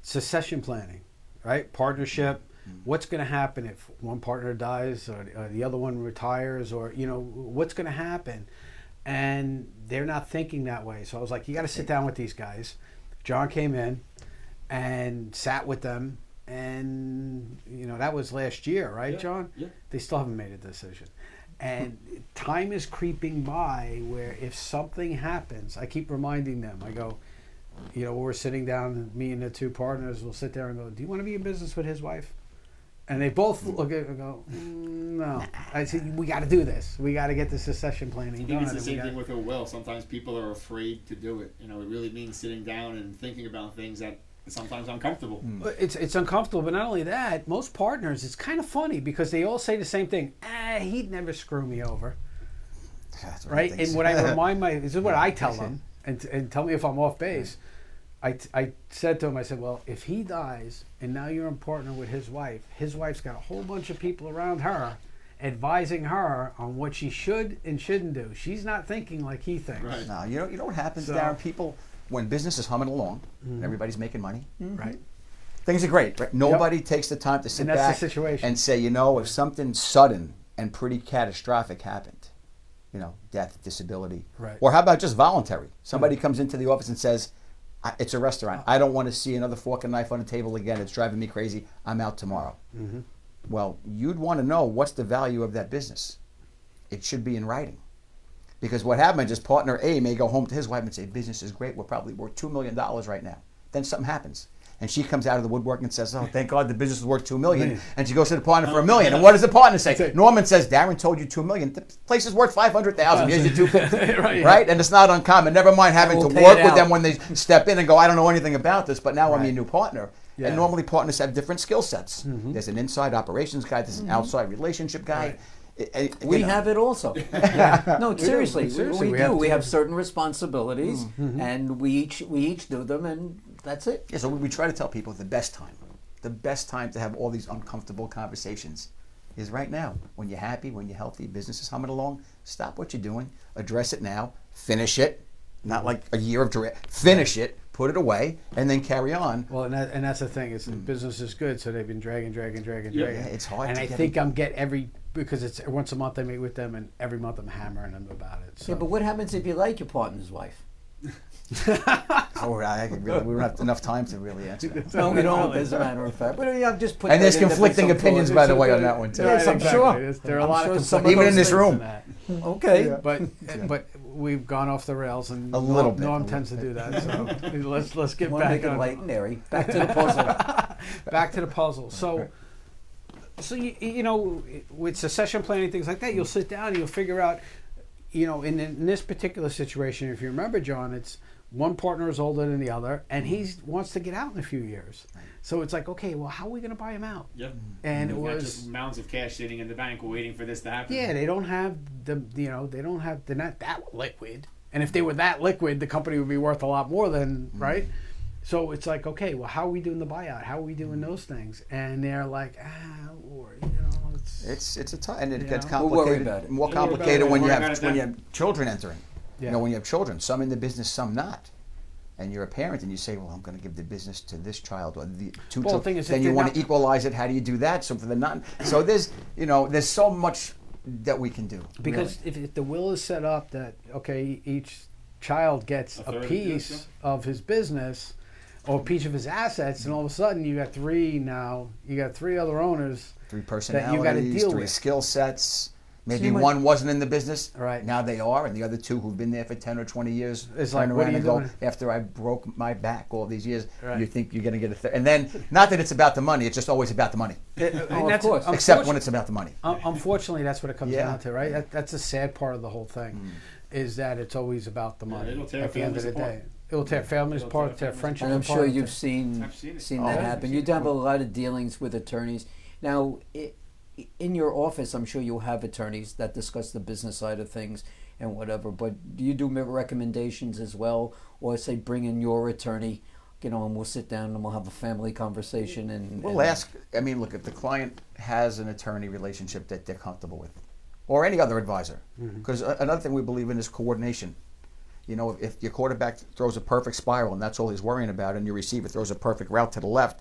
Succession planning, right? Partnership. What's going to happen if one partner dies or the other one retires, or what's going to happen? And they're not thinking that way. So I was like, you got to sit down with these guys. John came in and sat with them, and that was last year, right, Yeah, John? yeah. They still haven't made a decision. And time is creeping by where if something happens, I keep reminding them, I go, we're sitting down, me and the two partners will sit there and go, do you want to be in business with his wife? And they both look at it and go, no. I said, we got to do this. We got to get the succession planning I think done. it's the and same thing with a will. Sometimes people are afraid to do it. It really means sitting down and thinking about things that are sometimes uncomfortable. It's uncomfortable, but not only that, most partners, it's kind of funny because they all say the same thing. He'd never screw me over. That's Right? I think And so. what I remind this is what I tell them, and tell me if I'm off base. I said to him, I said, well, if he dies and now you're in partner with his wife's got a whole bunch of people around her advising her on what she should and shouldn't do. She's not thinking like he thinks. Right. No, you know what happens, So- Darren? People, when business is humming along, and everybody's making money, Right? things are great. Right? Nobody takes the time to sit And that's back the situation. and say, if something sudden and pretty catastrophic happened, death, disability, Right. or how about just voluntary? Somebody comes into the office and says, it's a restaurant. I don't want to see another fork and knife on the table again. It's driving me crazy. I'm out tomorrow. Mm-hmm. Well, you'd want to know what's the value of that business. It should be in writing. Because what happens is partner A may go home to his wife and say, business is great. We're probably worth $2 million right now. Then something happens. And she comes out of the woodwork and says, oh, thank God the business is worth $2 million. And she goes to the partner for $1 million. And what does the partner say? Norman says, Darren told you $2 million. The place is worth $500,000. Here's your $250,000. Right? And it's not uncommon. Never mind having to work with them when they step in and go, I don't know anything about this, but now I'm your new partner. Yeah. And normally partners have different skill sets. There's an inside operations guy. There's an outside relationship guy. We have it also. No, seriously, we we do. have We to. have certain responsibilities, and we each do them, and that's it. Yeah, so we try to tell people the best time to have all these uncomfortable conversations is right now. When you're happy, when you're healthy, business is humming along, stop what you're doing, address it now, finish it, not like a year of finish it, put it away, and then carry on. Well, and that's the thing. Is business is good, so they've been dragging. Yeah, it's hard And to I get think them. because it's once a month I meet with them, and every month I'm hammering them about it. So. Yeah, but what happens if you like your partner's wife? Oh, we don't have enough time to really answer that. No, we don't, as a matter of fact. But I've just put And there's that in there for conflicting some opinions, thought. by the way, on that one, too. Yes, I'm sure. There are a lot I'm of sure some conflicting Even in this things room. that. Okay. But we've gone off the rails, and A little bit. Norm tends to do that. So let's get Want to back make it on light and airy. Back to the puzzle. back to the puzzle. So with succession planning, things like that, you'll sit down and you'll figure out, in this particular situation, if you remember, John, it's one partner is older than the other, and he wants to get out in a few years. So it's like, okay, well, how are we going to buy him out? Yep. And it Not was just mounds of cash sitting in the bank waiting for this to happen. yeah, they don't have they're not that liquid. And if they were that liquid, the company would be worth a lot more than right. So it's like, okay, well, how are we doing the buyout? How are we doing those things? And they're like, Lord, It's a tough, and it gets We'll worry complicated. about it. More We'll worry about complicated it. when you Worry have about it then. children entering. Yeah. When you have children, some in the business, some not. And you're a parent, and you say, "Well, I'm going to give the business to this child or the two Well, children." the thing is, then if you they're want not- to equalize it. How do you do that? So for the non, so there's so much that we can do. because if the will is set up that okay, each child gets A a third, piece yes, of his business or a piece of his assets, and all of a sudden you got three other owners. Three that you gotta personalities, deal three with. skill sets. Maybe See, one wasn't in the business. Right. Now they are, and the other two who've been there for 10 or 20 years It's turn like, what are around you and go, doing? after I broke my back all these years, Right. you think you're going to get a third. And then, not that it's about the money, it's just always about the money. Oh, of course. Except when it's about the money. Unfortunately, that's what it comes Yeah. down to, right? That's the sad part of the whole thing, is that it's always about the money. it'll tear At the end of the families day, it'll tear families It'll apart, tear tear families friendships And I'm apart. sure you've seen I've seen it. that Oh, happen. yeah. You have a lot of dealings with attorneys. Now, in your office, I'm sure you'll have attorneys that discuss the business side of things and whatever. But do you do recommendations as well, or say bring in your attorney, and we'll sit down and we'll have a family conversation and We'll ask, I mean, look, if the client has an attorney relationship that they're comfortable with, or any other advisor, because another thing we believe in is coordination. If your quarterback throws a perfect spiral and that's all he's worrying about, and your receiver throws a perfect route to the left,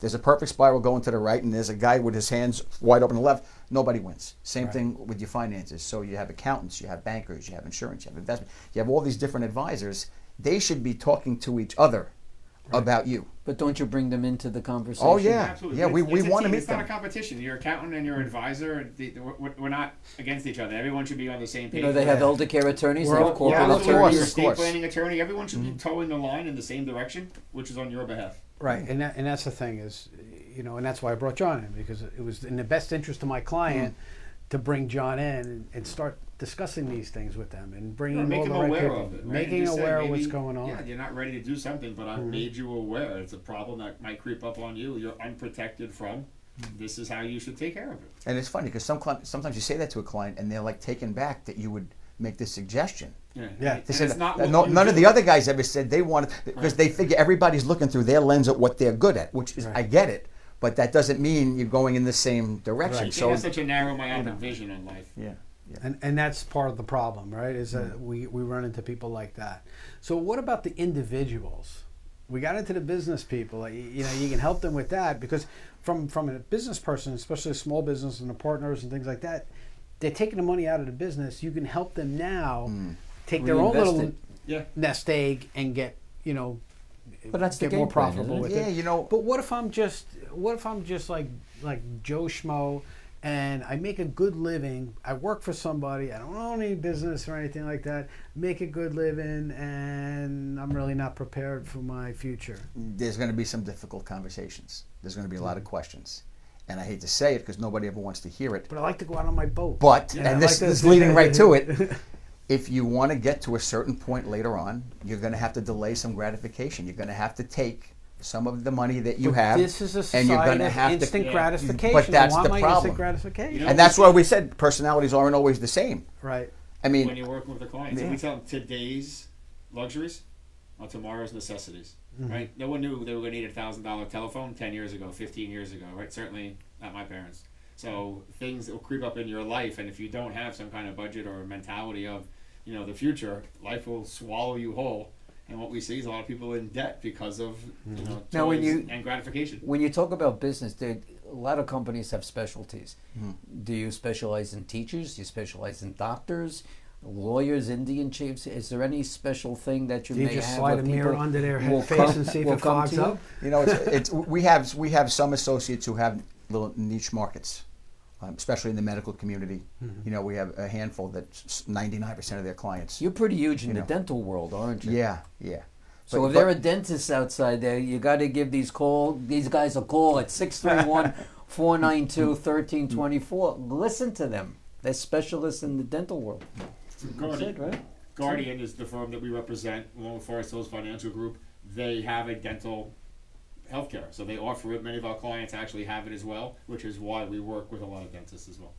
there's a perfect spiral going to the right, and there's a guy with his hands wide open to the left, nobody wins. Same thing with your finances. So you have accountants, you have bankers, you have insurance, you have investment, you have all these different advisors. They should be talking to each other about you. But don't you bring them into the conversation? Oh, yeah. Absolutely. Yeah, we It's a want to team. meet It's them. not a competition. Your accountant and your advisor, we're not against each other. Everyone should be on the same page. They have elder care attorneys, We're they all- have corporate Yeah, of absolutely. course, Your attorneys. of estate course. planning attorney. Everyone should be towing the line in the same direction, which is on your behalf. Right, and that's the thing is, and that's why I brought John in, because it was in the best interest of my client to bring John in and start discussing these things with them and bringing Make all them the right aware people, of it. Right? making And just say, aware of maybe, what's going on. Yeah, you're not ready to do something, but I've made you aware. It's a problem that might creep up on you. You're unprotected from. This is how you should take care of it. And it's funny because sometimes you say that to a client and they're like taken back that you would make this suggestion. Yeah. Yeah. And They said it's not that what you none of do. the other guys ever said they wanted, because they figure everybody's looking through their lens at what they're good at, which is, Right. I get it, but that doesn't mean you're going in the same direction. You So can't have such a narrow, myopic vision on life. yeah, yeah. And that's part of the problem, right? Is that we run into people like that. So what about the individuals? We got into the business people. Like, you can help them with that, because from a business person, especially a small business and the partners and things like that, they're taking the money out of the business. You can help them now take their own Reinvest little it. Yeah. nest egg and get But that's the get game more plan, profitable isn't it? with Yeah, it. But what if I'm just like Joe Schmo, and I make a good living? I work for somebody. I don't own any business or anything like that. Make a good living, and I'm really not prepared for my future. There's going to be some difficult conversations. There's going to be a lot of questions. And I hate to say it because nobody ever wants to hear it. But I like to go out on my boat. But, Yeah, and I this like to- is leading right to it, if you want to get to a certain point later on, you're going to have to delay some gratification. You're going to have to take some of the money that you But have, this is a and society you're going to of have instant to. gratification. But that's I want the my problem. instant gratification. You know, And that's why we said personalities aren't always the same. Right. I When mean, you're working with the clients, Yeah. and we tell them today's luxuries are tomorrow's necessities. Right? No one knew they were going to need $1,000 telephone 10 years ago, 15 years ago. Right? Certainly not my parents. So things that will creep up in your life, and if you don't have some kind of budget or mentality of, the future, life will swallow you whole. And what we see is a lot of people in debt because of Now, when toys you- and gratification. When you talk about business, a lot of companies have specialties. Do you specialize in teachers? Do you specialize in doctors, lawyers, Indian chiefs? Is there any special thing that you Do you may just have? slide where a mirror people under their will head face come- and see if will it come fogs to you? up? it's we have some associates who have little niche markets, especially in the medical community. We have a handful that's 99% of their clients. You're pretty huge in You the know. dental world, aren't you? Yeah, yeah. So But- if there are dentists outside there, you got to give these guys a call at 631-492-1324. Listen to them. They're specialists in the dental world. That's it, right? Guardian is the firm that we represent, along with Forest Hills Financial Group. They have a dental healthcare, so they offer it. Many of our clients actually have it as well, which is why we work with a lot of dentists as well.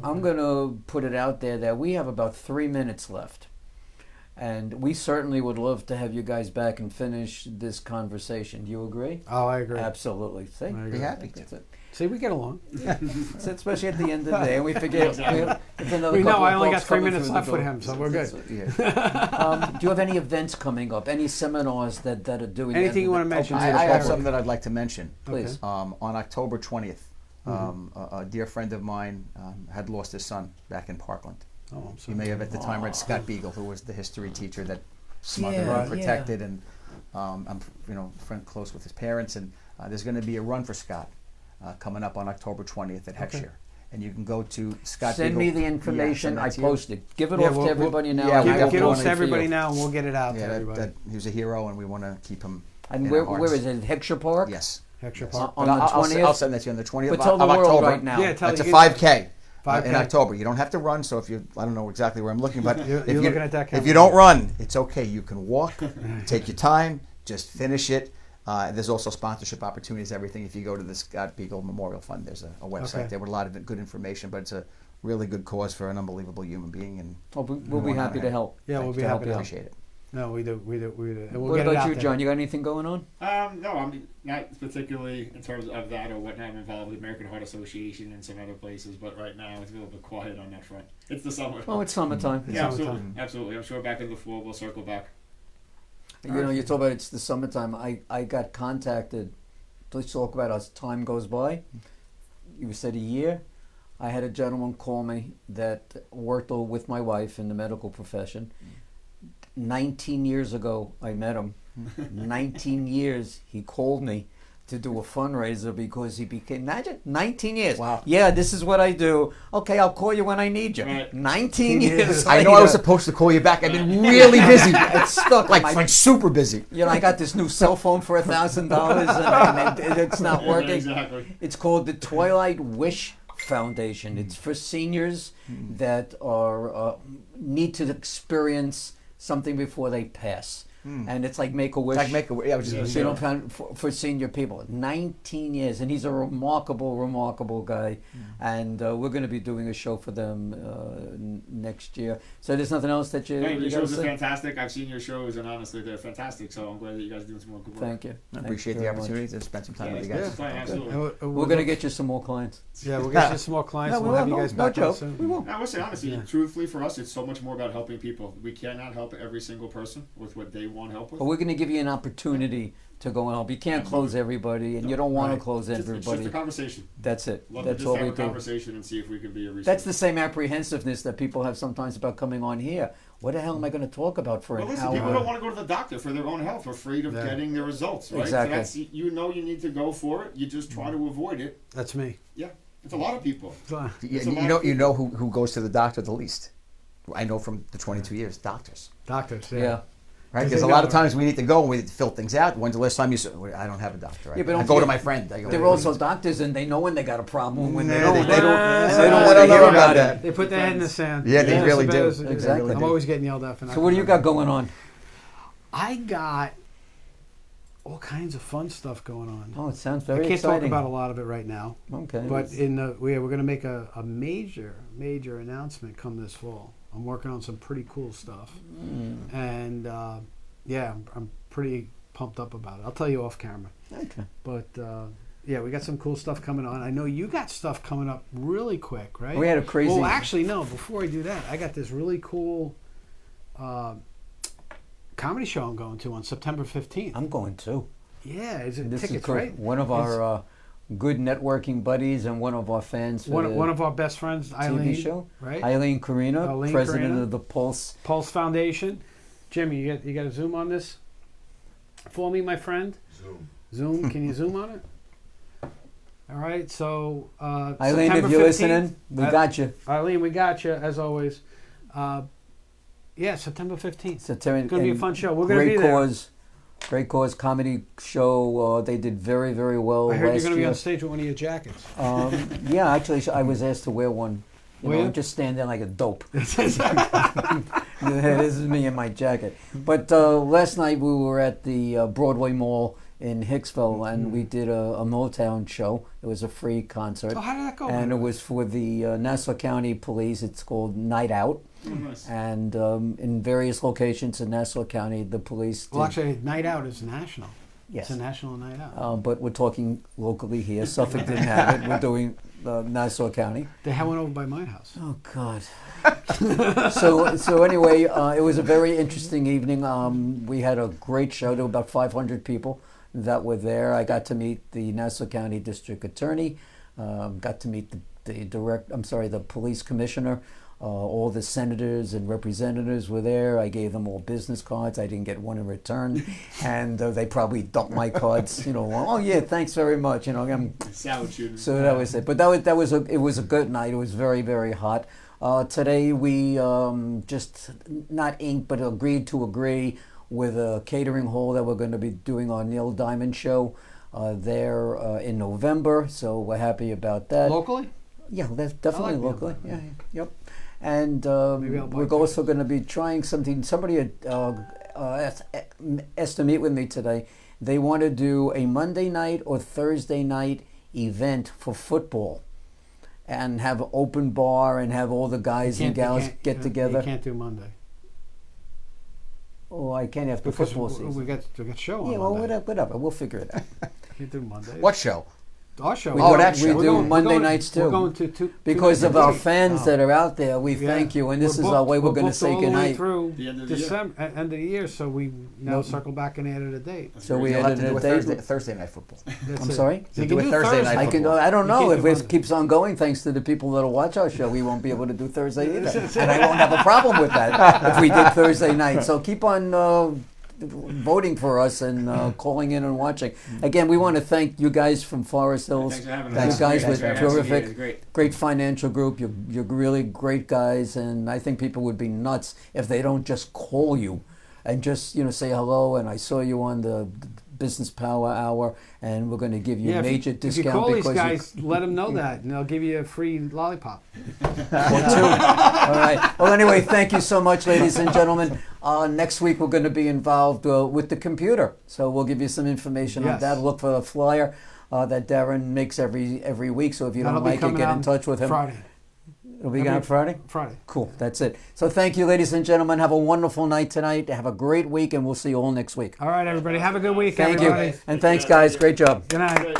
I'm going to put it out there that we have about 3 minutes left. And we certainly would love to have you guys back and finish this conversation. Do you agree? Oh, I agree. Absolutely. See? I agree. Be happy. That's it. See, we get along. That's it, especially at the end of the day. And we figure it's another We know couple I of only got folks 3 coming minutes through the left with door. him, so we're good. Yeah. Do you have any events coming up? Any seminars that are doing Anything you wanna mention? Okay. I have something that I'd like to mention. Please. On October 20th, a dear friend of mine had lost his son back in Parkland. Oh, I'm You sorry. may have at the time read Scott Beagle, who was the history teacher that smothered Yeah, and protected, and I'm friend close with his parents, and there's going to be a run for Scott coming up on October 20th at Heckscher. and you can go to Scott. Send me Beagle. the information. Yeah, I send that to you. post it. Give it Yeah, off to everybody now. yeah, and we I got will Get do it it to for everybody you. now, and we'll get it out to Yeah, everybody. he was a hero, and we want to keep him. And in where our hearts. is it? Heckscher Park? Yes. Hector Yes. Park. On But the I'll 20th? send that to you on the 20th But of, tell the of world October. right now. Yeah, tell It's a you- 5K. 5K. In October. You don't have to run, so if you, I don't know exactly where I'm looking, but You're if, looking at that if camera. you don't run, it's okay. You can walk, take your time, just finish it. There's also sponsorship opportunities, everything. If you go to the Scott Beagle Memorial Fund, there's a website Okay. there with a lot of good information, but it's a really good cause for an unbelievable human being. And Oh, we'll be happy to help. Yeah, we'll be to help happy you. to appreciate it. No, we do. And we'll What get it about out you, there. John? You got anything going on? No, I'm not particularly in terms of that or whatnot. I'm involved with the American Heart Association and some other places, but right now it's a little bit quiet on that front. It's the summer. Oh, it's summertime. yeah, summertime. absolutely, absolutely. I'm sure back in the fall we'll circle back. You know, you talk about it's the summertime. I got contacted. Let's talk about as time goes by. You said a year. I had a gentleman call me that worked with my wife in the medical profession. 19 years ago, I met him. 19 years, he called me to do a fundraiser because he became, imagine, 19 years. Wow. Yeah, this is what I do. Okay, I'll call you when I need you. Right. 19 years I know I was later. supposed to call you back. I've been really busy. It's stuck. like super busy. You know, I got this new cell phone for $1,000 and it's not Yeah, working. exactly. It's called the Twilight Wish Foundation. It's for seniors that are need to experience something before they pass. And it's like Make-A-Wish. Like yeah, I was just Yeah, gonna You say. know, for senior people. 19 years, and he's a remarkable guy. And we're going to be doing a show for them next year. So there's nothing else that you, Hey, you your got to shows are say? fantastic. I've seen your shows, and honestly, they're fantastic. So I'm glad that you guys are doing some more good work. Thank you. I Thank appreciate you the very much. opportunity to spend some time Yeah, with it's you good. guys. It's fine, absolutely. We're going to get you some more clients. Yeah, we'll get you some more clients. No, and we we'll have will. you guys No back on joke. We soon. will. Now, I will say honestly, Yeah. truthfully, for us, it's so much more about helping people. We cannot help every single person with what they want help with. But we're going to give you an opportunity to go and help. You can't close everybody, and you don't want Right. to close It's just everybody. a conversation. That's it. Love That's to just all have we a do. conversation and see if we can be a resource. That's the same apprehensiveness that people have sometimes about coming on here. What the hell am I going to talk about for Well, an listen, hour? people don't want to go to the doctor for their own health, afraid of Yeah. getting the results, right? Exactly. So that's, you know you need to go for it. You just try to avoid it. That's me. Yeah, it's a lot of people. So, It's a lot of You know who goes to the doctor the least? I know from the 22 years, doctors. doctors. Yeah. Yeah. Right? Because Because a they lot know- of times we need to go and we need to fill things out. When's the last time you said, I don't have a doctor? Yeah, but I don't go to forget- my friend. I go, They're also doctors, and they know when they got a problem. When they Nah, don't, they they don't- don't, they they don't don't wanna want to know hear about about that. it. They put their head in the sand. Yeah, they It's really the do. best. They Exactly. really I'm do. always getting yelled at for not. So what do you got going on? I got all kinds of fun stuff going on. Oh, it sounds I very can't exciting. talk about a lot of it right now, Okay. but we're going to make a major announcement come this fall. I'm working on some pretty cool stuff, and yeah, I'm pretty pumped up about it. I'll tell you off camera. Okay. But yeah, we got some cool stuff coming on. I know you got stuff coming up really quick, right? We had a crazy. Well, actually, no. Before I do that, I got this really cool comedy show I'm going to on September 15th. I'm going too. Yeah, is it This tickets, is great. right? One of our good networking buddies and one of our fans for the One of our best friends, Eileen, TV show. right? Eileen Carina, Eileen president Carina. of the Pulse. Pulse Foundation. Jimmy, you got a zoom on this for me, my friend? Zoom. Can you zoom on it? All right. So Eileen, September if you're 15th, listening, we got you. Eileen, we got you as always. Yeah, September 15th. It's going It's gonna be a fun show. We're gonna be there. Great cause comedy show. They did very, very well I heard you're last going to be year. on stage with one of your jackets. Yeah, actually, I was asked to wear one. You Were know, you? just stand there like a dope. This is me in my jacket. But last night we were at the Broadway Mall in Hicksville, and we did a Motown show. It was a free concert. So how did that go? And it was for the Nassau County Police. It's called Night Out. Oh, nice. And in various locations in Nassau County, the police did. Well, actually, Night Out is national. Yes. It's a national night out. But we're talking locally here. Suffolk didn't have it. We're doing Nassau County. They had one over by my house. Oh God. so anyway, it was a very interesting evening. We had a great show. There were about 500 people that were there. I got to meet the Nassau County District Attorney. Got to meet the police commissioner. All the senators and representatives were there. I gave them all business cards. I didn't get one in return, and they probably dumped my cards. Oh yeah, thanks very much. So that was it. But it was a good night. It was very, very hot. Today we just not inked, but agreed to agree with a catering hall that we're going to be doing our Neil Diamond show there in November. So we're happy about that. Locally? Yeah, that's definitely locally. Yeah, yep. And Maybe I'll buy we're also going to be trying something. Somebody had asked to meet with me today. They want to do a Monday night or Thursday night event for football, and have an open bar and have all the guys and gals get together. You can't do Monday. Oh, I can't after Because football season. we got show on Yeah, well, Monday. whatever. We'll figure it out. Can't do Monday. What show? Our show. We Oh, do, that we show. We're do going- Monday we're going- nights too. We're going to two Because of our fans Oh. that are out there, we Yeah. thank you, and this We're is our way we're booked going to say all the way goodnight. through The end of the year. December, end of the year, so we now Nope. circle back and added a date. So we You'll have added to do a a date. Thursday night football. That's I'm it. sorry? So you Do can a do Thursday night I can. football. I don't You know can't if do it Monday. keeps on going. Thanks to the people that'll watch our show, we won't be able to do Thursday either, and I won't have a problem with that if we did Thursday night. So keep on voting for us and calling in and watching. Again, we want to thank you guys from Forest Hills. Thanks for having You us. guys Thanks were for having us. terrific. Yeah, great. Great financial group. You're really great guys, and I think people would be nuts if they don't just call you and just say hello. And I saw you on the Business Power Hour, and we're going to give you a major if discount you call these because guys, let them know that, and they'll give you a free lollipop. All right. Well, anyway, thank you so much, ladies and gentlemen. Next week we're going to be involved with the computer, so we'll give you some information on Yes. that. Look for the flyer that Darren makes every week. So if you That'll don't be like it, coming get out in touch with him. Friday. It'll be on Friday. Friday. Cool. That's it. So thank you, ladies and gentlemen. Have a wonderful night tonight. Have a great week, and we'll see you all next week. All right, everybody. Have a good week, Thank everybody. you, and thanks, guys. Great job. Good night.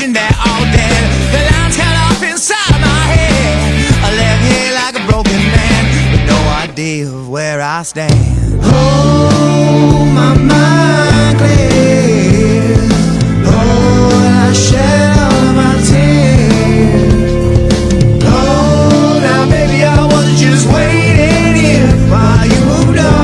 That all dead, the lines cut off inside my head. I left here like a broken man with no idea of where I stand. Oh, my mind clears. Oh, I shed all my tears. Oh, now baby, I was just waiting here while you moved on.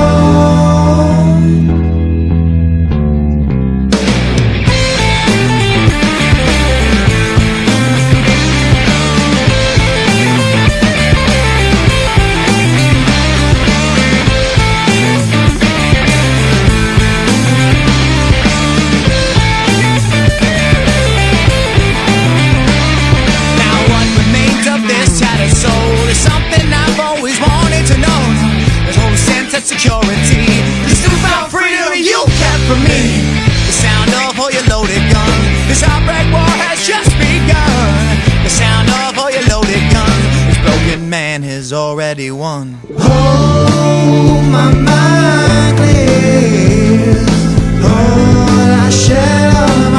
Security, this newfound freedom you kept from me. The sound of all your loaded guns. This outbreak war has just begun. The sound of all your loaded guns. This broken man has already won. Oh, my mind clears. Oh, I shed all